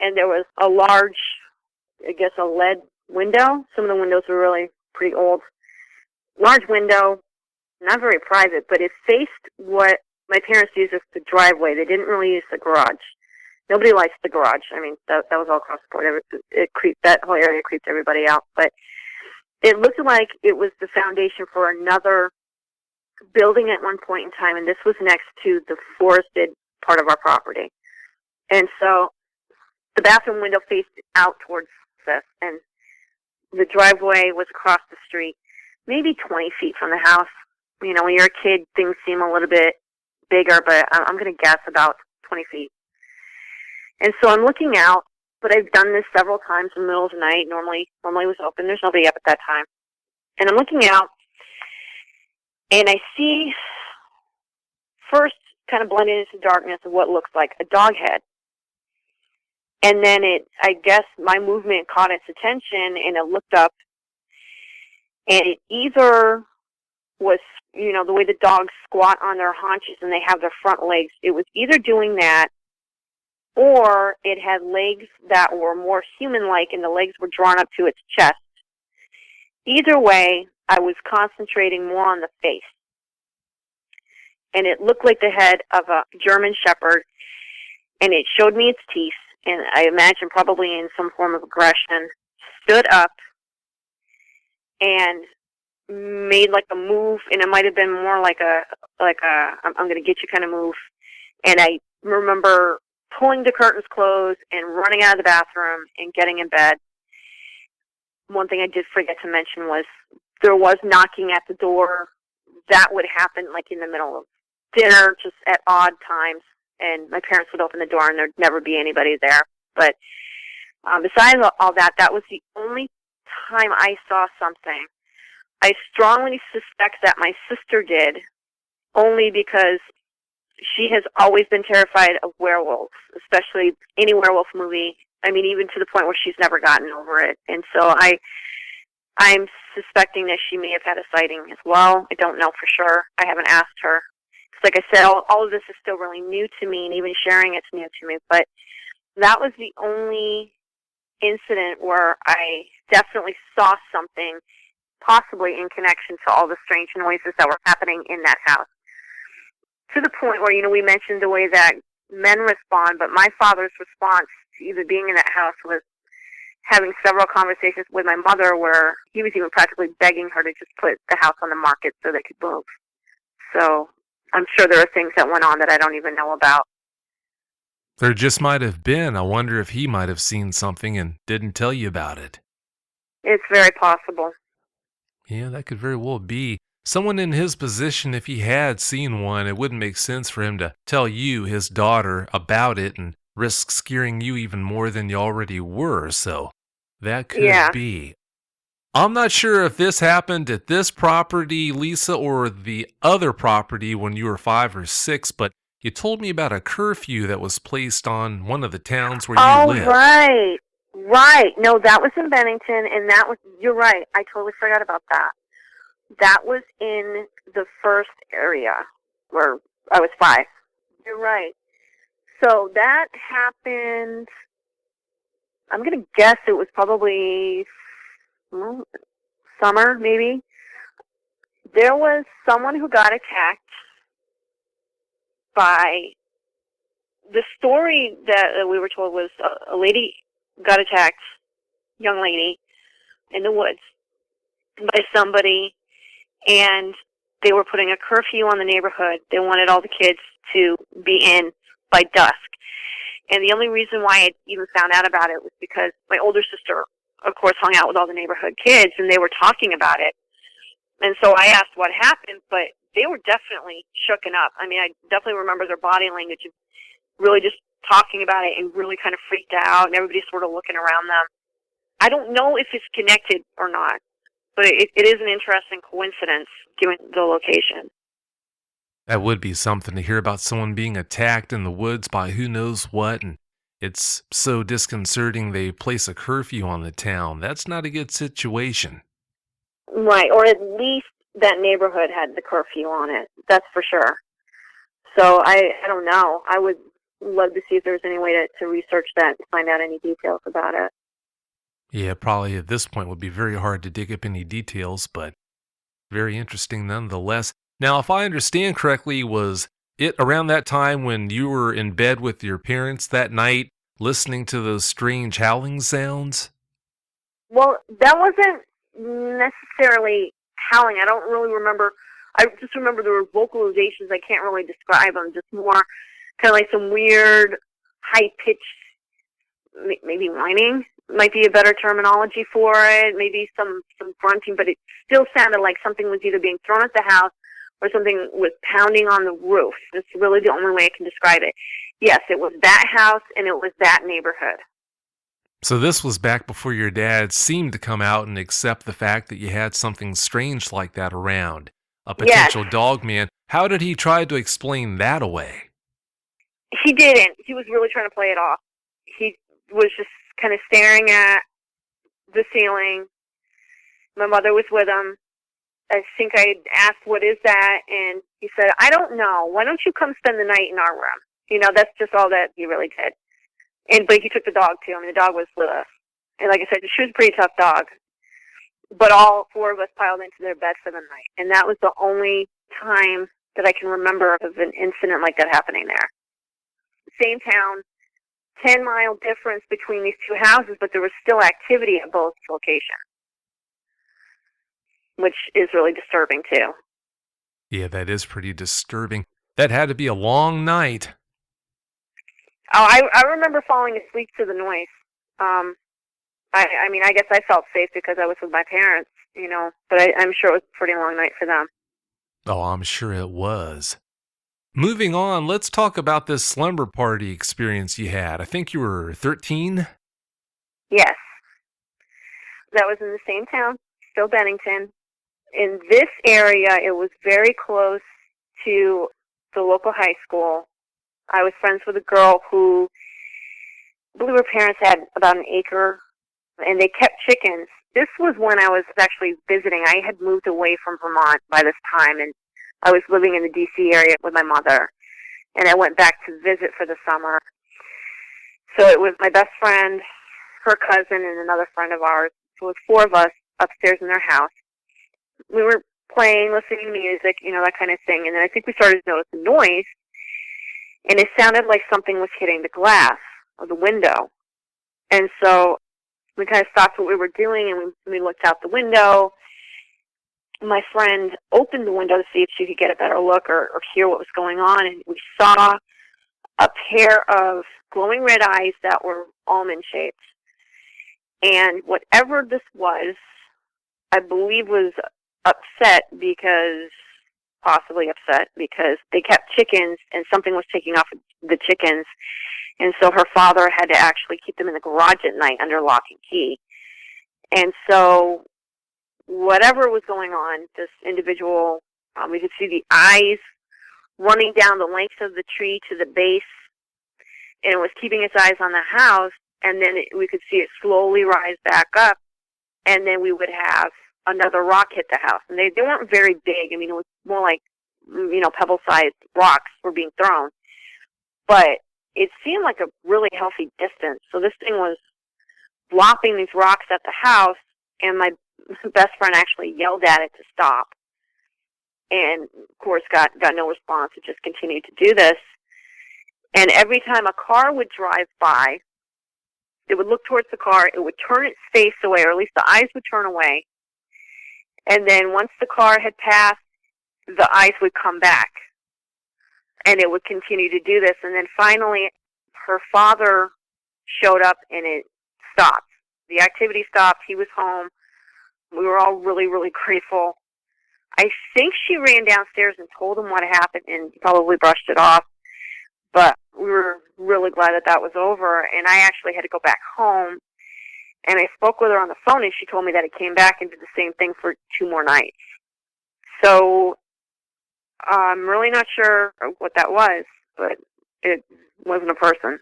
And there was a large, I guess, a lead window. Some of the windows were really pretty old. Large window, not very private, but it faced what my parents used as the driveway. They didn't really use the garage. Nobody likes the garage. I mean, that was all across the board. That whole area creeped everybody out. But it looked like it was the foundation for another building at one point in time, and this was next to the forested part of our property. And so the bathroom window faced out towards this, and the driveway was across the street, maybe 20 feet from the house. You know, when you're a kid, things seem a little bit bigger, but I'm going to guess about 20 feet. And so I'm looking out, but I've done this several times in the middle of the night. Normally it was open. There's nobody up at that time. And I'm looking out, and I see first kind of blended into darkness of what looks like a dog head. And then I guess my movement caught its attention, and it looked up, and it either was, you know, the way the dogs squat on their haunches and they have their front legs. It was either doing that, or it had legs that were more human-like, and the legs were drawn up to its chest. Either way, I was concentrating more on the face. And it looked like the head of a German Shepherd, and it showed me its teeth, and I imagine probably in some form of aggression, stood up and made like a move, and it might have been more like a I'm going to get you kind of move. And I remember pulling the curtains closed and running out of the bathroom and getting in bed. One thing I did forget to mention was there was knocking at the door. That would happen like in the middle of dinner, just at odd times, and my parents would open the door and there'd never be anybody there. But besides all that, that was the only time I saw something. I strongly suspect that my sister did, only because she has always been terrified of werewolves, especially any werewolf movie. I mean, even to the point where she's never gotten over it. And so I'm suspecting that she may have had a sighting as well. I don't know for sure. I haven't asked her. Like I said, all of this is still really new to me, and even sharing it's new to me. But that was the only incident where I definitely saw something, possibly in connection to all the strange noises that were happening in that house. To the point where, you know, we mentioned the way that men respond, but my father's response to either being in that house was having several conversations with my mother where he was even practically begging her to just put the house on the market so they could move. So I'm sure there are things that went on that I don't even know about. There just might have been. I wonder if he might have seen something and didn't tell you about it. It's very possible. Yeah, that could very well be. Someone in his position, if he had seen one, it wouldn't make sense for him to tell you, his daughter, about it and risk scaring you even more than you already were. So that could be. I'm not sure if this happened at this property, Lisa, or the other property when you were 5 or 6, but you told me about a curfew that was placed on one of the towns where you Oh, lived. right. Right. No, that was in Bennington, and you're right. I totally forgot about that. That was in the first area where I was 5. You're right. So that happened, I'm going to guess it was probably summer, maybe. There was someone who got attacked by, the story that we were told was a lady got attacked, young lady, in the woods by somebody, and they were putting a curfew on the neighborhood. They wanted all the kids to be in by dusk. And the only reason why I even found out about it was because my older sister, of course, hung out with all the neighborhood kids, and they were talking about it. And so I asked what happened, but they were definitely shooken up. I mean, I definitely remember their body language of really just talking about it and really kind of freaked out, and everybody's sort of looking around them. I don't know if it's connected or not, but it is an interesting coincidence given the location. That would be something to hear about someone being attacked in the woods by who knows what, and it's so disconcerting they place a curfew on the town. That's not a good situation. Right, or at least that neighborhood had the curfew on it. That's for sure. So I don't know. I would love to see if there's any way to research that and find out any details about it. Yeah, probably at this point would be very hard to dig up any details, but very interesting nonetheless. Now, if I understand correctly, was it around that time when you were in bed with your parents that night, listening to those strange howling sounds? Well, that wasn't necessarily howling. I don't really remember. I just remember there were vocalizations. I can't really describe them. Just more kind of like some weird, high-pitched, maybe whining might be a better terminology for it. Maybe some grunting, but it still sounded like something was either being thrown at the house or something was pounding on the roof. That's really the only way I can describe it. Yes, it was that house and it was that neighborhood. So this was back before your dad seemed to come out and accept the fact that you had something strange like that around, a Yes, potential dogman. How did he try to explain that away? he didn't. He was really trying to play it off. He was just kind of staring at the ceiling. My mother was with him. I think I asked, "What is that?" And he said, "I don't know. Why don't you come spend the night in our room?" That's just all that he really did. But he took the dog too. I mean, the dog was with us. And like I said, she was a pretty tough dog. But all 4 of us piled into their bed for the night. And that was the only time that I can remember of an incident like that happening there. Same town, 10-mile difference between these 2 houses, but there was still activity at both locations, which is really disturbing too. Yeah, that is pretty disturbing. That had to be a long night. Oh, I remember falling asleep to the noise. I mean, I guess I felt safe because I was with my parents, but I'm sure it was a pretty long night for them. Oh, I'm sure it was. Moving on, let's talk about this slumber party experience you had. I think you were 13? Yes, that was in the same town, still Bennington. In this area, it was very close to the local high school. I was friends with a girl who, I believe her parents had about an acre, and they kept chickens. This was when I was actually visiting. I had moved away from Vermont by this time, and I was living in the D.C. area with my mother, and I went back to visit for the summer. So it was my best friend, her cousin, and another friend of ours. So it was 4 of us upstairs in their house. We were playing, listening to music, that kind of thing, and then I think we started to notice a noise, and it sounded like something was hitting the glass of the window. And so we kind of stopped what we were doing, and we looked out the window. My friend opened the window to see if she could get a better look or hear what was going on, and we saw a pair of glowing red eyes that were almond-shaped. And whatever this was, I believe was possibly upset because they kept chickens and something was taking off the chickens. And so her father had to actually keep them in the garage at night under lock and key. And so whatever was going on, this individual, we could see the eyes running down the length of the tree to the base, and it was keeping its eyes on the house, and then we could see it slowly rise back up, and then we would have another rock hit the house. And they weren't very big. I mean, it was more like, pebble-sized rocks were being thrown. But it seemed like a really healthy distance. So this thing was flopping these rocks at the house, and my best friend actually yelled at it to stop. And, of course, got no response. It just continued to do this. And every time a car would drive by, it would look towards the car, it would turn its face away, or at least the eyes would turn away. And then once the car had passed, the eyes would come back. And it would continue to do this. And then finally, her father showed up, and it stopped. The activity stopped. He was home. We were all really, really grateful. I think she ran downstairs and told him what happened, and he probably brushed it off. But we were really glad that was over. And I actually had to go back home. And I spoke with her on the phone, and she told me that it came back and did the same thing for 2 more nights. So I'm really not sure what that was, but it wasn't a person.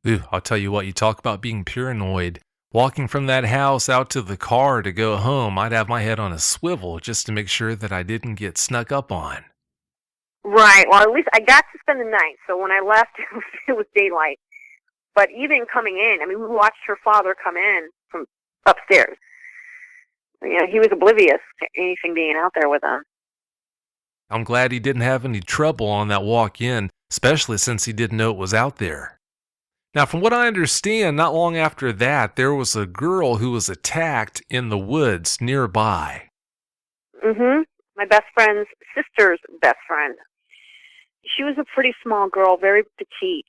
Ooh, I'll tell you what, you talk about being paranoid. Walking from that house out to the car to go home, I'd have my head on a swivel just to make sure that I didn't get snuck up on. Right. Well, at least I got to spend the night. So when I left, it was daylight. But even coming in, I mean, we watched her father come in from upstairs. He was oblivious to anything being out there with him. I'm glad he didn't have any trouble on that walk in, especially since he didn't know it was out there. Now, from what I understand, not long after that, there was a girl who was attacked in the woods nearby. Mm-hmm. My best friend's sister's best friend. She was a pretty small girl, very petite.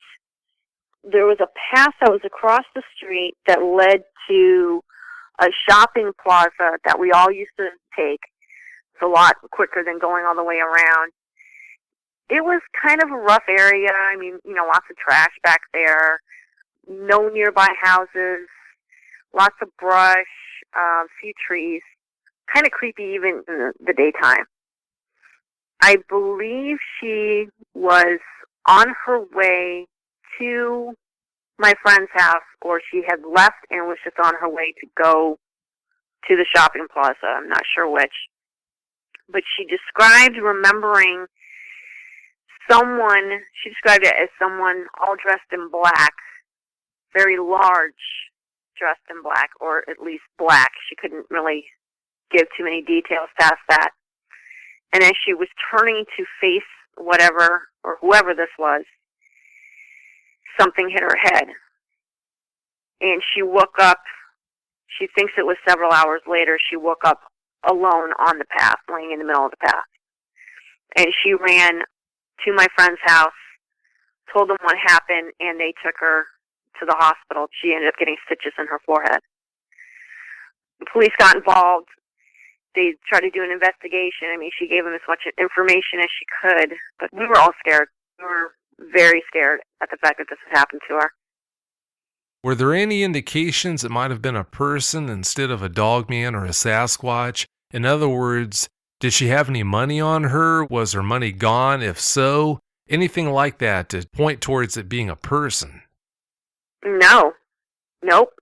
There was a path that was across the street that led to a shopping plaza that we all used to take. It's a lot quicker than going all the way around. It was kind of a rough area. I mean, lots of trash back there. No nearby houses. Lots of brush. A few trees. Kind of creepy even in the daytime. I believe she was on her way to my friend's house, or she had left and was just on her way to go to the shopping plaza. I'm not sure which. But she described remembering she described it as someone all dressed in black, very large, dressed in black, or at least black. She couldn't really give too many details past that. And as she was turning to face whatever or whoever this was, something hit her head. And she woke up, she thinks it was several hours later, she woke up alone on the path, laying in the middle of the path. And she ran to my friend's house, told them what happened, and they took her to the hospital. She ended up getting stitches in her forehead. The police got involved. They tried to do an investigation. I mean, she gave them as much information as she could, but we were all scared. We were very scared at the fact that this had happened to her. Were there any indications it might have been a person instead of a dogman or a Sasquatch? In other words, did she have any money on her? Was her money gone? If so, anything like that to point towards it being a person? No. Nope.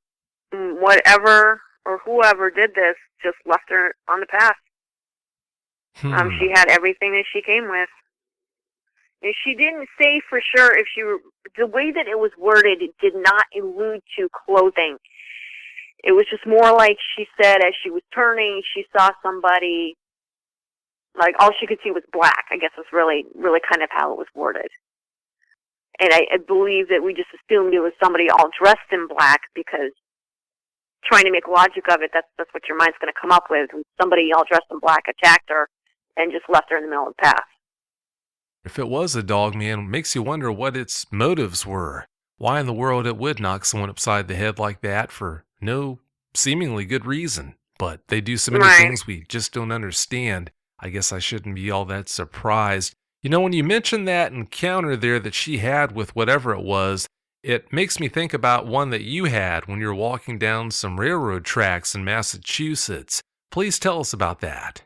Whatever or whoever did this just left her on the path. She had everything that she came with. And she didn't say for sure if the way that it was worded, it did not allude to clothing. It was just more like she said as she was turning, she saw somebody, like all she could see was black, I guess was really, really kind of how it was worded. And I believe that we just assumed it was somebody all dressed in black because trying to make logic of it, that's what your mind's going to come up with. Somebody all dressed in black attacked her and just left her in the middle of the path. If it was a dogman, it makes you wonder what its motives were. Why in the world it would knock someone upside the head like that for no seemingly good reason. But they do so many things we just don't understand. I guess I shouldn't be all that surprised. When you mention that encounter there that she had with whatever it was, it makes me think about one that you had when you were walking down some railroad tracks in Massachusetts. Please tell us about that.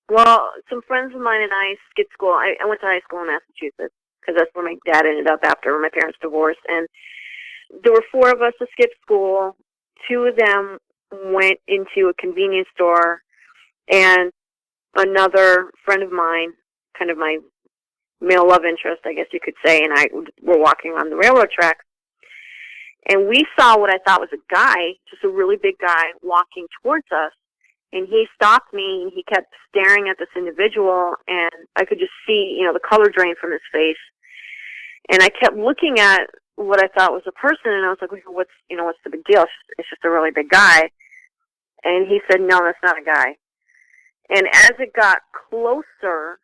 Well, some friends of mine and I skipped school. I went to high school in Massachusetts because that's where my dad ended up after my parents divorced. And there were four of us that skipped school. Two of them went into a convenience store, and another friend of mine, kind of my male love interest, I guess you could say, and I were walking on the railroad tracks. And we saw what I thought was a guy, just a really big guy, walking towards us. And he stopped me, and he kept staring at this individual, and I could just see, the color drain from his face. And I kept looking at what I thought was a person, and I was like, what's the big deal? It's just a really big guy. And he said, no, that's not a guy. And as it got closer,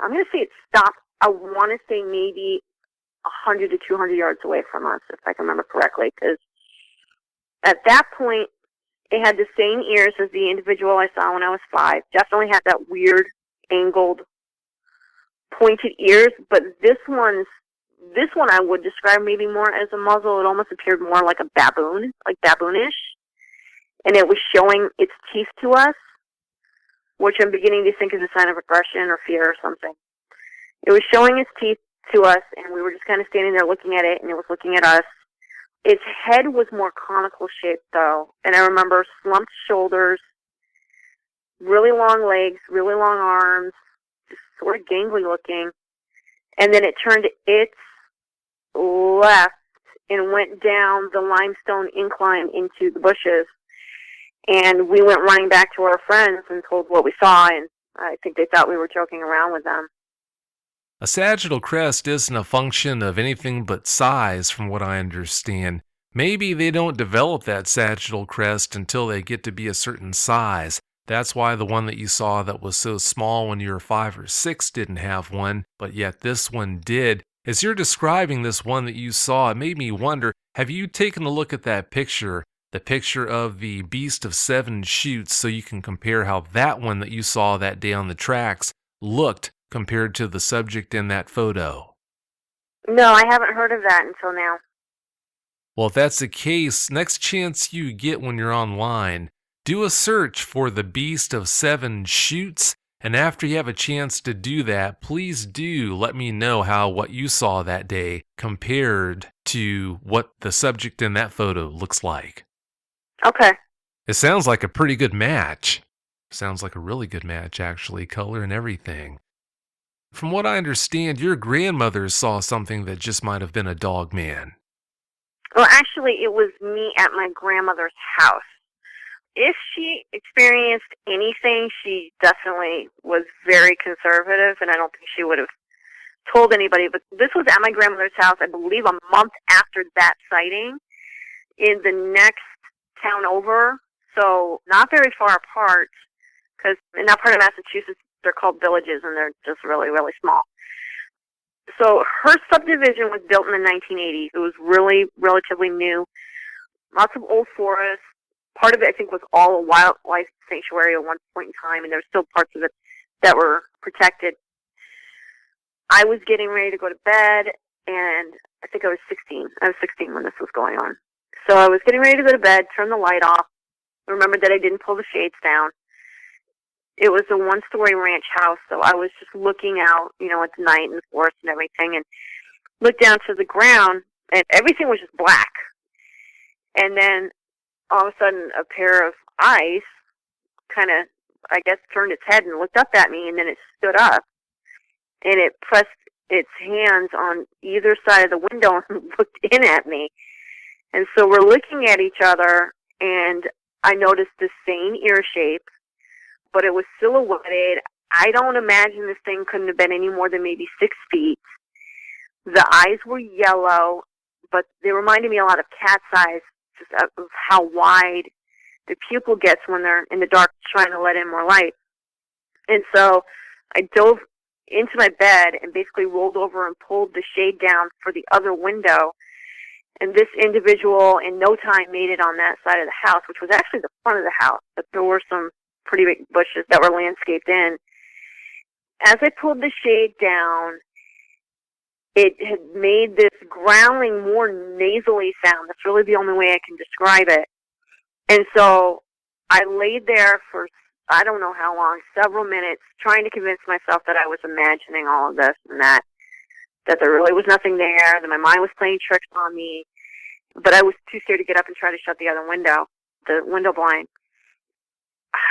I'm going to say it stopped, I want to say maybe 100 to 200 yards away from us, if I can remember correctly, because at that point, it had the same ears as the individual I saw when I was 5. Definitely had that weird, angled, pointed ears, but this one I would describe maybe more as a muzzle. It almost appeared more like a baboon, like baboonish, and it was showing its teeth to us, which I'm beginning to think is a sign of aggression or fear or something. It was showing its teeth to us, and we were just kind of standing there looking at it, and it was looking at us. Its head was more conical shaped, though, and I remember slumped shoulders, really long legs, really long arms, just sort of gangly looking, and then it turned its left and went down the limestone incline into the bushes, and we went running back to our friends and told what we saw, and I think they thought we were joking around with them. A sagittal crest isn't a function of anything but size, from what I understand. Maybe they don't develop that sagittal crest until they get to be a certain size. That's why the one that you saw that was so small when you were 5 or 6 didn't have one, but yet this one did. As you're describing this one that you saw, it made me wonder, have you taken a look at that picture, the picture of the Beast of 7 Chutes, so you can compare how that one that you saw that day on the tracks looked compared to the subject in that photo? No, I haven't heard of that until now. Well, if that's the case, next chance you get when you're online, do a search for the Beast of 7 Chutes, and after you have a chance to do that, please do let me know how what you saw that day compared to what the subject in that photo looks like. Okay. It sounds like a pretty good match. Sounds like a really good match, actually, color and everything. From what I understand, your grandmother saw something that just might have been a Dogman. Well, actually, it was me at my grandmother's house. If she experienced anything, she definitely was very conservative, and I don't think she would have told anybody. But this was at my grandmother's house, I believe, a month after that sighting in the next town over, so not very far apart, because in that part of Massachusetts, they're called villages, and they're just really, really small. So her subdivision was built in the 1980s. It was really relatively new. Lots of old forests. Part of it, I think, was all a wildlife sanctuary at one point in time, and there were still parts of it that were protected. I was getting ready to go to bed, and I think I was 16. I was 16 when this was going on. So I was getting ready to go to bed, turn the light off. I remembered that I didn't pull the shades down. It was a one-story ranch house, so I was just looking out, at the night and the forest and everything, and looked down to the ground, and everything was just black. And then all of a sudden, a pair of eyes kind of, I guess, turned its head and looked up at me, and then it stood up, and it pressed its hands on either side of the window and looked in at me. And so we're looking at each other, and I noticed the same ear shape, but it was silhouetted. I don't imagine this thing couldn't have been any more than maybe 6 feet. The eyes were yellow, but they reminded me a lot of cat's eyes, just of how wide the pupil gets when they're in the dark trying to let in more light. And so I dove into my bed and basically rolled over and pulled the shade down for the other window. And this individual in no time made it on that side of the house, which was actually the front of the house, but there were some pretty big bushes that were landscaped in. As I pulled the shade down, it had made this growling, more nasally sound. That's really the only way I can describe it. And so I laid there for I don't know how long, several minutes, trying to convince myself that I was imagining all of this and that there really was nothing there, that my mind was playing tricks on me. But I was too scared to get up and try to shut the other window, the window blind.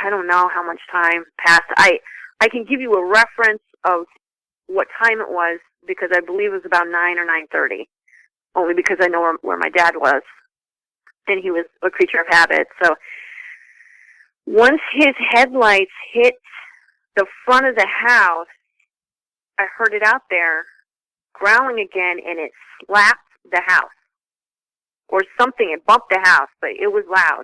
I don't know how much time passed. I can give you a reference of what time it was because I believe it was about 9 or 9:30, only because I know where my dad was, and he was a creature of habit. So once his headlights hit the front of the house, I heard it out there growling again, and it slapped the house. Or something, it bumped the house, but it was loud.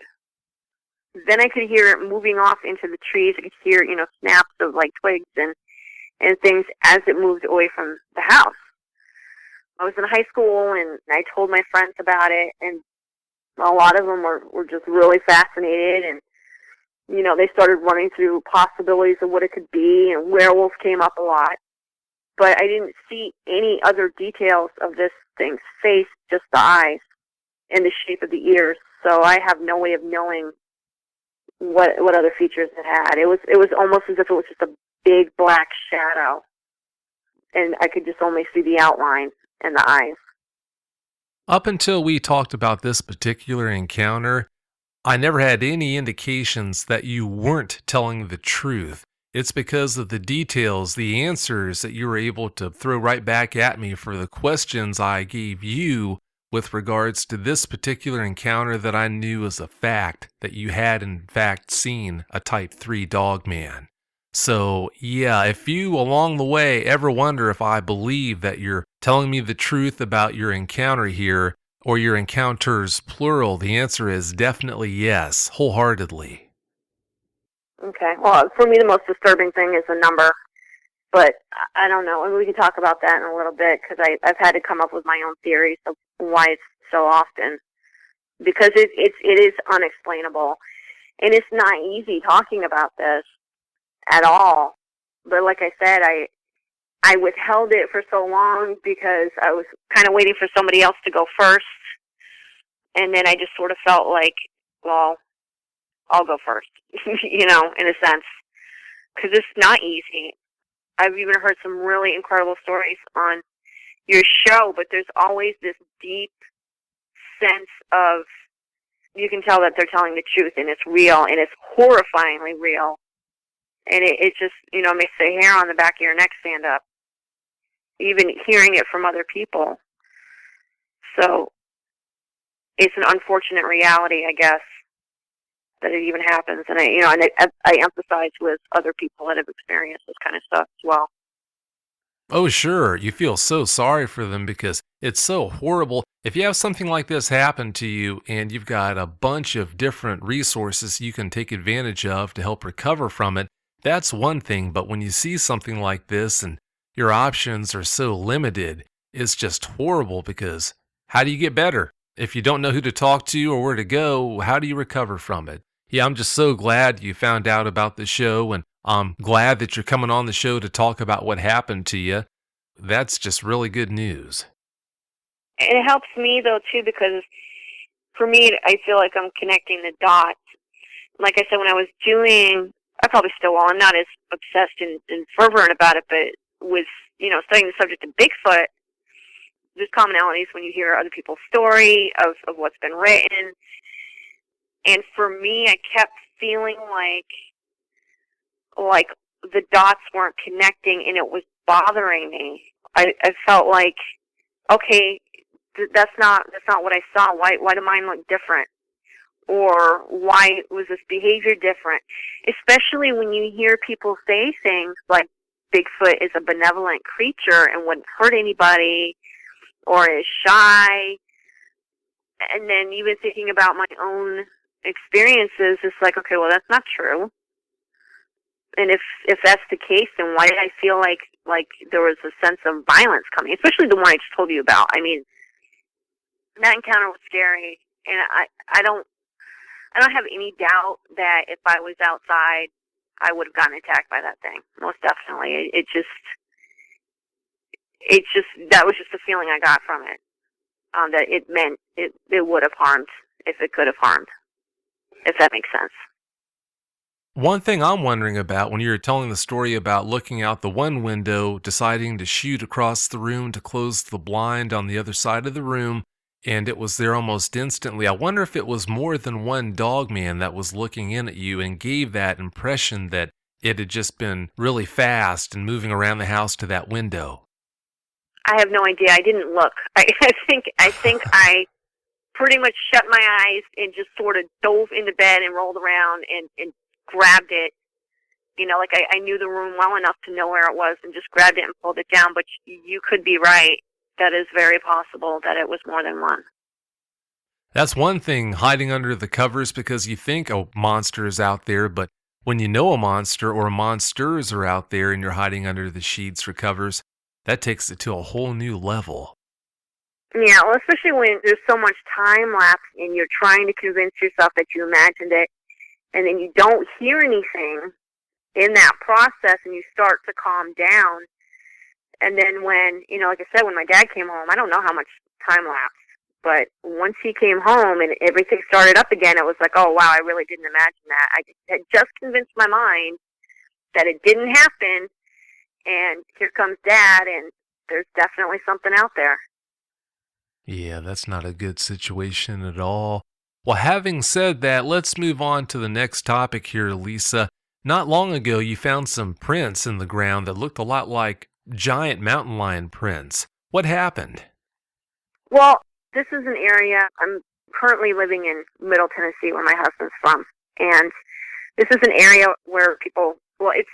Then I could hear it moving off into the trees. I could hear, snaps of like twigs and things as it moved away from the house. I was in high school and I told my friends about it, and a lot of them were just really fascinated, and they started running through possibilities of what it could be, and werewolves came up a lot. But I didn't see any other details of this thing's face, just the eyes and the shape of the ears. So I have no way of knowing what other features it had. It was almost as if it was just a big black shadow, and I could just only see the outline and the eyes. Up until we talked about this particular encounter, I never had any indications that you weren't telling the truth. It's because of the details, the answers that you were able to throw right back at me for the questions I gave you with regards to this particular encounter that I knew as a fact that you had in fact seen a Type 3 Dogman. So yeah, if you along the way ever wonder if I believe that you're telling me the truth about your encounter here, or your encounters plural, the answer is definitely yes, wholeheartedly. Okay. Well, for me, the most disturbing thing is the number. But I don't know. We can talk about that in a little bit because I've had to come up with my own theories of why it's so often. Because it is unexplainable. And it's not easy talking about this at all. But like I said, I withheld it for so long because I was kind of waiting for somebody else to go first. And then I just sort of felt like, well, I'll go first, in a sense. Because it's not easy. I've even heard some really incredible stories on your show, but there's always this deep sense of, you can tell that they're telling the truth, and it's real, and it's horrifyingly real. And it just, makes the hair on the back of your neck stand up, even hearing it from other people. So it's an unfortunate reality, I guess, that it even happens. And I empathize with other people that have experienced this kind of stuff as well. Oh, sure. You feel so sorry for them because it's so horrible. If you have something like this happen to you and you've got a bunch of different resources you can take advantage of to help recover from it, that's one thing. But when you see something like this and your options are so limited, it's just horrible because how do you get better? If you don't know who to talk to or where to go, how do you recover from it? Yeah, I'm just so glad you found out about the show, and I'm glad that you're coming on the show to talk about what happened to you. That's just really good news. And it helps me, though, too, because for me, I feel like I'm connecting the dots. Like I said, when I was I probably still will, I'm not as obsessed and fervent about it, but with, studying the subject of Bigfoot, there's commonalities when you hear other people's story of what's been written. And for me, I kept feeling like the dots weren't connecting, and it was bothering me. I felt like, okay, that's not what I saw. Why do mine look different? Or why was this behavior different? Especially when you hear people say things like Bigfoot is a benevolent creature and wouldn't hurt anybody, or is shy. And then even thinking about my own experiences, it's like, okay, well, that's not true. And if that's the case, then why did I feel like there was a sense of violence coming, especially the one I just told you about? I mean, that encounter was scary, and I don't have any doubt that if I was outside, I would have gotten attacked by that thing. Most definitely. It just that was just the feeling I got from it. That it meant it would have harmed if it could have harmed, if that makes sense. One thing I'm wondering about when you were telling the story about looking out the one window, deciding to shoot across the room to close the blind on the other side of the room, and it was there almost instantly. I wonder if it was more than one dogman that was looking in at you and gave that impression that it had just been really fast and moving around the house to that window. I have no idea. I didn't look. I think I pretty much shut my eyes and just sort of dove into bed and rolled around and grabbed it. Like I knew the room well enough to know where it was and just grabbed it and pulled it down. But you could be right. That is very possible that it was more than one. That's one thing, hiding under the covers because you think a monster is out there, but when you know a monster or monsters are out there and you're hiding under the sheets or covers, that takes it to a whole new level. Yeah, well, especially when there's so much time lapse and you're trying to convince yourself that you imagined it, and then you don't hear anything in that process and you start to calm down. And then when, like I said, when my dad came home, I don't know how much time lapsed, but once he came home and everything started up again, it was like, oh, wow, I really didn't imagine that. I had just convinced my mind that it didn't happen, and here comes Dad, and there's definitely something out there. Yeah, that's not a good situation at all. Well, having said that, let's move on to the next topic here, Lisa. Not long ago, you found some prints in the ground that looked a lot like giant mountain lion prints. What happened? Well, this is an area, I'm currently living in Middle Tennessee where my husband's from, and this is an area where it's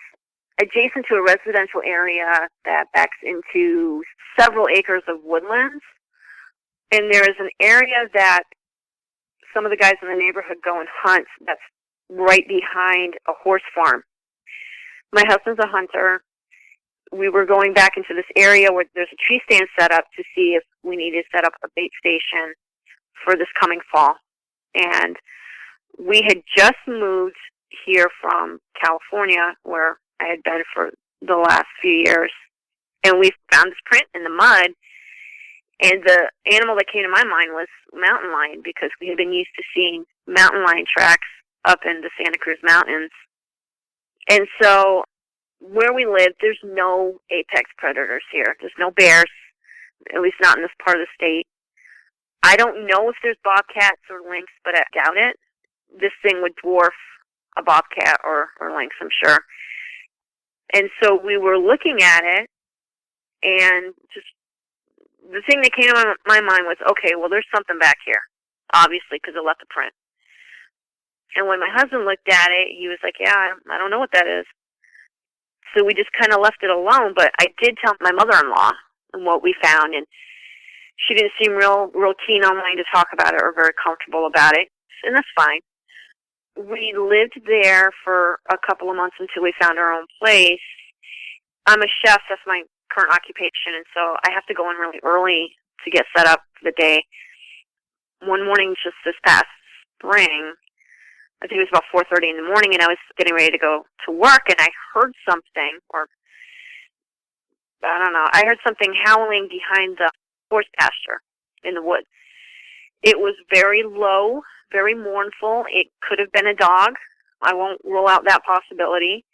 adjacent to a residential area that backs into several acres of woodlands. And there is an area that some of the guys in the neighborhood go and hunt that's right behind a horse farm. My husband's a hunter. We were going back into this area where there's a tree stand set up to see if we needed to set up a bait station for this coming fall. And we had just moved here from California, where I had been for the last few years. And we found this print in the mud. And the animal that came to my mind was mountain lion, because we had been used to seeing mountain lion tracks up in the Santa Cruz Mountains. And so where we live, there's no apex predators here. There's no bears, at least not in this part of the state. I don't know if there's bobcats or lynx, but I doubt it. This thing would dwarf a bobcat or lynx, I'm sure. And so we were looking at it, and just the thing that came to my mind was, okay, well, there's something back here, obviously, because it left a print. And when my husband looked at it, he was like, yeah, I don't know what that is. So we just kind of left it alone, but I did tell my mother-in-law what we found, and she didn't seem real keen on wanting to talk about it or very comfortable about it, and that's fine. We lived there for a couple of months until we found our own place. I'm a chef, that's my current occupation, and so I have to go in really early to get set up for the day. One morning, just this past spring, I think it was about 4:30 in the morning, and I was getting ready to go to work, and I heard something, or I don't know, I heard something howling behind the horse pasture in the woods. It was very low, very mournful. It could have been a dog. I won't rule out that possibility.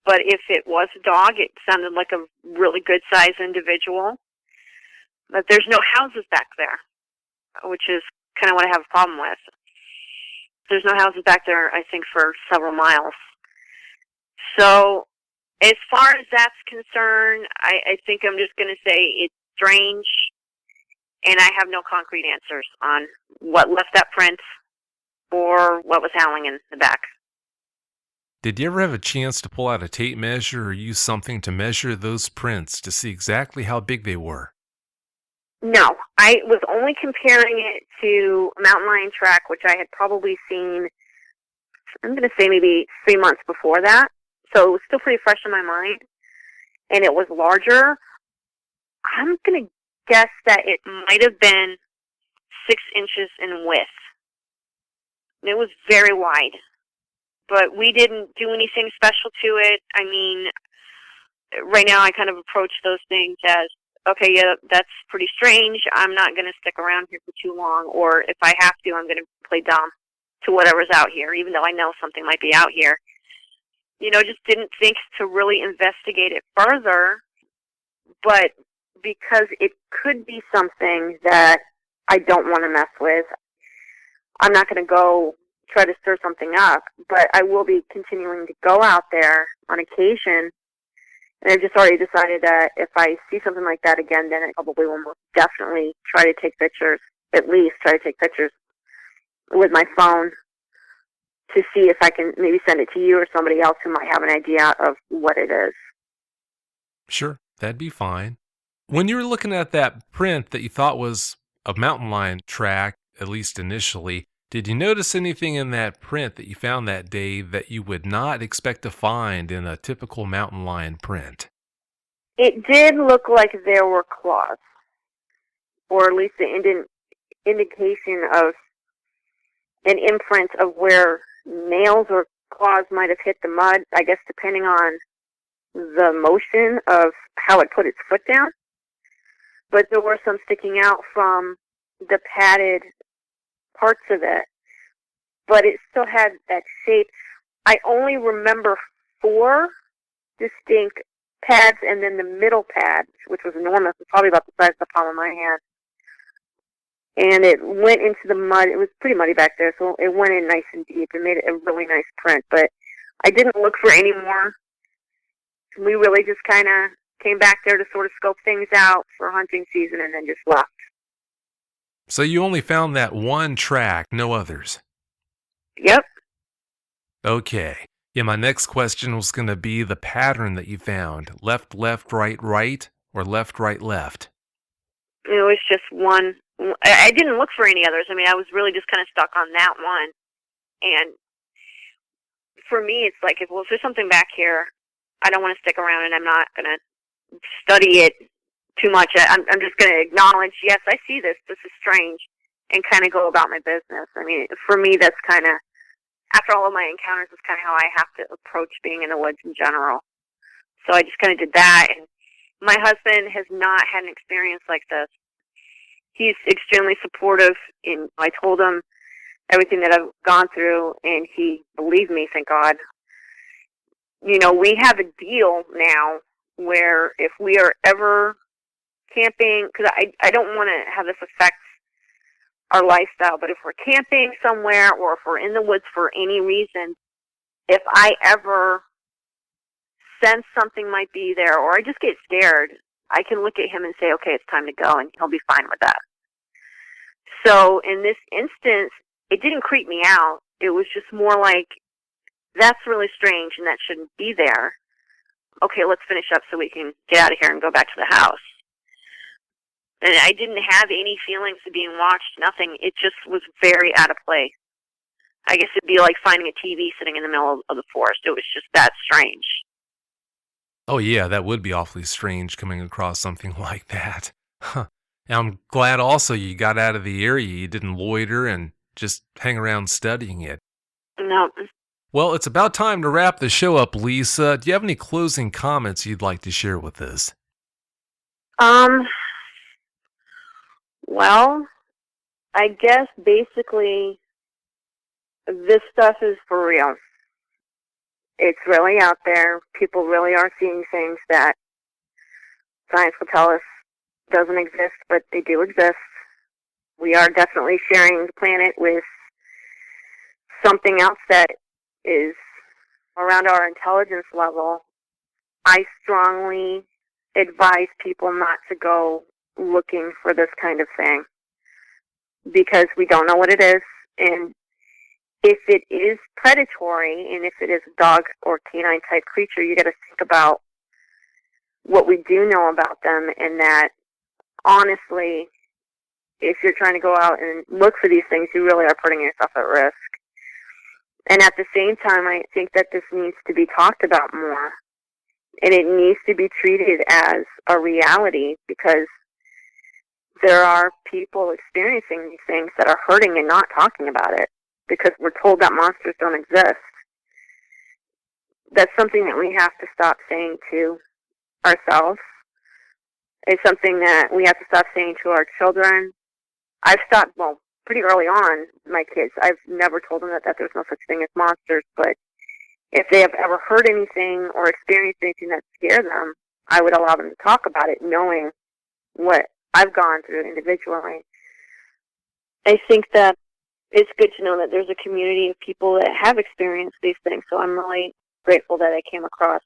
But if it was a dog, it sounded like a really good-sized individual. But there's no houses back there, which is kind of what I have a problem with. There's no houses back there, I think, for several miles. So as far as that's concerned, I think I'm just going to say it's strange, and I have no concrete answers on what left that print or what was howling in the back. Did you ever have a chance to pull out a tape measure or use something to measure those prints to see exactly how big they were? No, I was only comparing it to a mountain lion track, which I had probably seen, I'm going to say maybe 3 months before that. So it was still pretty fresh in my mind. And it was larger. I'm going to guess that it might have been 6 inches in width. And it was very wide. But we didn't do anything special to it. I mean, right now I kind of approach those things as, okay, yeah, that's pretty strange. I'm not going to stick around here for too long. Or if I have to, I'm going to play dumb to whatever's out here, even though I know something might be out here. just didn't think to really investigate it further. But because it could be something that I don't want to mess with, I'm not going to go try to stir something up, but I will be continuing to go out there on occasion. And I've just already decided that if I see something like that again, then I probably will most definitely try to take pictures, at least try to take pictures with my phone to see if I can maybe send it to you or somebody else who might have an idea of what it is. Sure, that'd be fine. When you were looking at that print that you thought was a mountain lion track, at least initially, did you notice anything in that print that you found that day that you would not expect to find in a typical mountain lion print? It did look like there were claws, or at least the indication of an imprint of where nails or claws might have hit the mud, I guess depending on the motion of how it put its foot down. But there were some sticking out from the padded parts of it. But it still had that shape. I only remember 4 distinct pads, and then the middle pad, which was enormous, it was probably about the size of the palm of my hand. And it went into the mud. It was pretty muddy back there, so it went in nice and deep. It made it a really nice print. But I didn't look for any more. We really just kind of came back there to sort of scope things out for hunting season and then just left. So you only found that one track, no others? Yep. Okay. Yeah, my next question was going to be the pattern that you found. Left, left, right, right, or left, right, left? It was just one. I didn't look for any others. I mean, I was really just kind of stuck on that one. And for me, it's like, if there's something back here, I don't want to stick around, and I'm not going to study it too much. I'm just going to acknowledge, yes, I see this. This is strange, and kind of go about my business. I mean, for me, that's kind of, after all of my encounters, that's kind of how I have to approach being in the woods in general. So I just kind of did that. And my husband has not had an experience like this. He's extremely supportive. And I told him everything that I've gone through, and he believed me, thank God. We have a deal now where if we are ever camping, because I don't want to have this affect our lifestyle, but if we're camping somewhere or if we're in the woods for any reason, if I ever sense something might be there or I just get scared, I can look at him and say, okay, it's time to go, and he'll be fine with that. So in this instance, it didn't creep me out. It was just more like, that's really strange and that shouldn't be there. Okay, let's finish up so we can get out of here and go back to the house. And I didn't have any feelings of being watched, nothing. It just was very out of place. I guess it'd be like finding a TV sitting in the middle of the forest. It was just that strange. Oh yeah, that would be awfully strange coming across something like that. Huh. And I'm glad also you got out of the area. You didn't loiter and just hang around studying it. No. Well, it's about time to wrap the show up, Lisa. Do you have any closing comments you'd like to share with us? Well, I guess basically this stuff is for real. It's really out there. People really are seeing things that science will tell us doesn't exist, but they do exist. We are definitely sharing the planet with something else that is around our intelligence level. I strongly advise people not to go looking for this kind of thing because we don't know what it is, and if it is predatory and if it is a dog or canine type creature, you got to think about what we do know about them, and that honestly, if you're trying to go out and look for these things, you really are putting yourself at risk. And at the same time, I think that this needs to be talked about more, and it needs to be treated as a reality, because there are people experiencing these things that are hurting and not talking about it because we're told that monsters don't exist. That's something that we have to stop saying to ourselves. It's something that we have to stop saying to our children. I've stopped, pretty early on, my kids. I've never told them that there's no such thing as monsters, but if they have ever heard anything or experienced anything that scared them, I would allow them to talk about it, knowing what I've gone through individually. I think that it's good to know that there's a community of people that have experienced these things. So I'm really grateful that I came across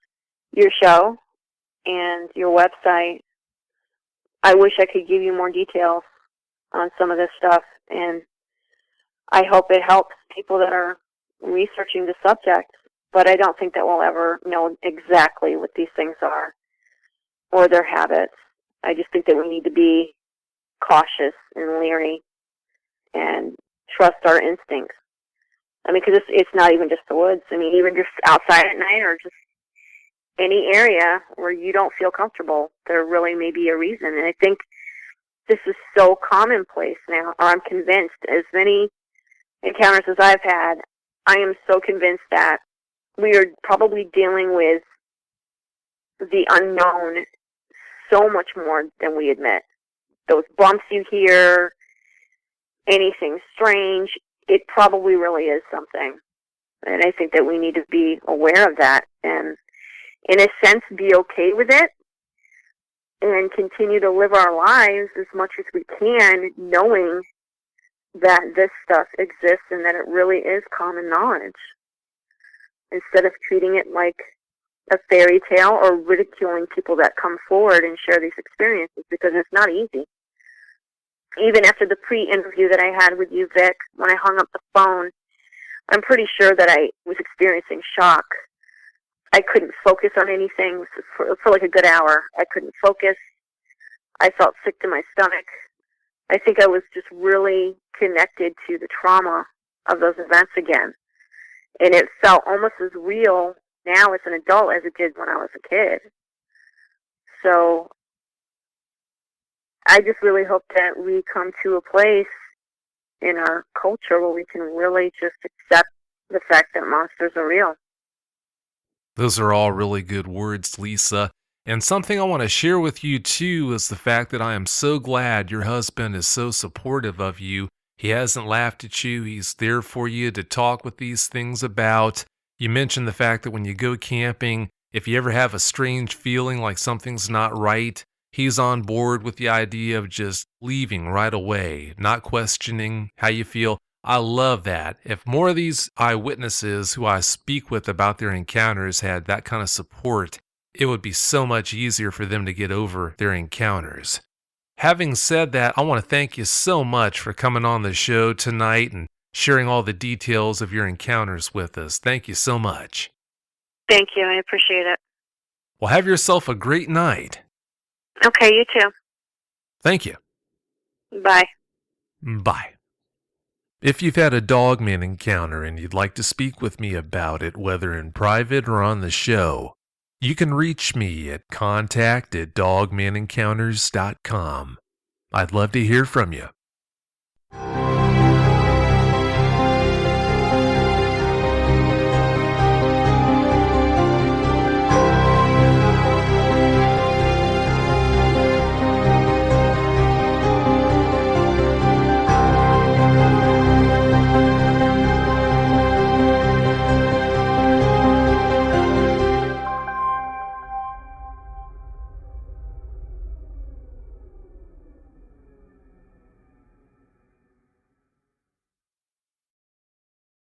your show and your website. I wish I could give you more details on some of this stuff, and I hope it helps people that are researching the subject. But I don't think that we'll ever know exactly what these things are or their habits. I just think that we need to be cautious and leery and trust our instincts. I mean, because it's not even just the woods. I mean, even just outside at night or just any area where you don't feel comfortable, there really may be a reason. And I think this is so commonplace now, or I'm convinced, as many encounters as I've had, I am so convinced that we are probably dealing with the unknown so much more than we admit. Those bumps you hear, anything strange, it probably really is something. And I think that we need to be aware of that and, in a sense, be okay with it and continue to live our lives as much as we can, knowing that this stuff exists and that it really is common knowledge, instead of treating it like a fairy tale or ridiculing people that come forward and share these experiences, because it's not easy. Even after the pre-interview that I had with you, Vic, when I hung up the phone, I'm pretty sure that I was experiencing shock. I couldn't focus on anything for like a good hour. I couldn't focus. I felt sick to my stomach. I think I was just really connected to the trauma of those events again. And it felt almost as real now as an adult as it did when I was a kid. So I just really hope that we come to a place in our culture where we can really just accept the fact that monsters are real. Those are all really good words, Lisa. And something I want to share with you too is the fact that I am so glad your husband is so supportive of you. He hasn't laughed at you. He's there for you to talk with these things about. You mentioned the fact that when you go camping, if you ever have a strange feeling like something's not right, he's on board with the idea of just leaving right away, not questioning how you feel. I love that. If more of these eyewitnesses who I speak with about their encounters had that kind of support, it would be so much easier for them to get over their encounters. Having said that, I want to thank you so much for coming on the show tonight and sharing all the details of your encounters with us. Thank you so much. Thank you. I appreciate it. Well, have yourself a great night. Okay, you too. Thank you. Bye. Bye. If you've had a Dogman encounter and you'd like to speak with me about it, whether in private or on the show, you can reach me at contact@dogmanencounters.com. I'd love to hear from you.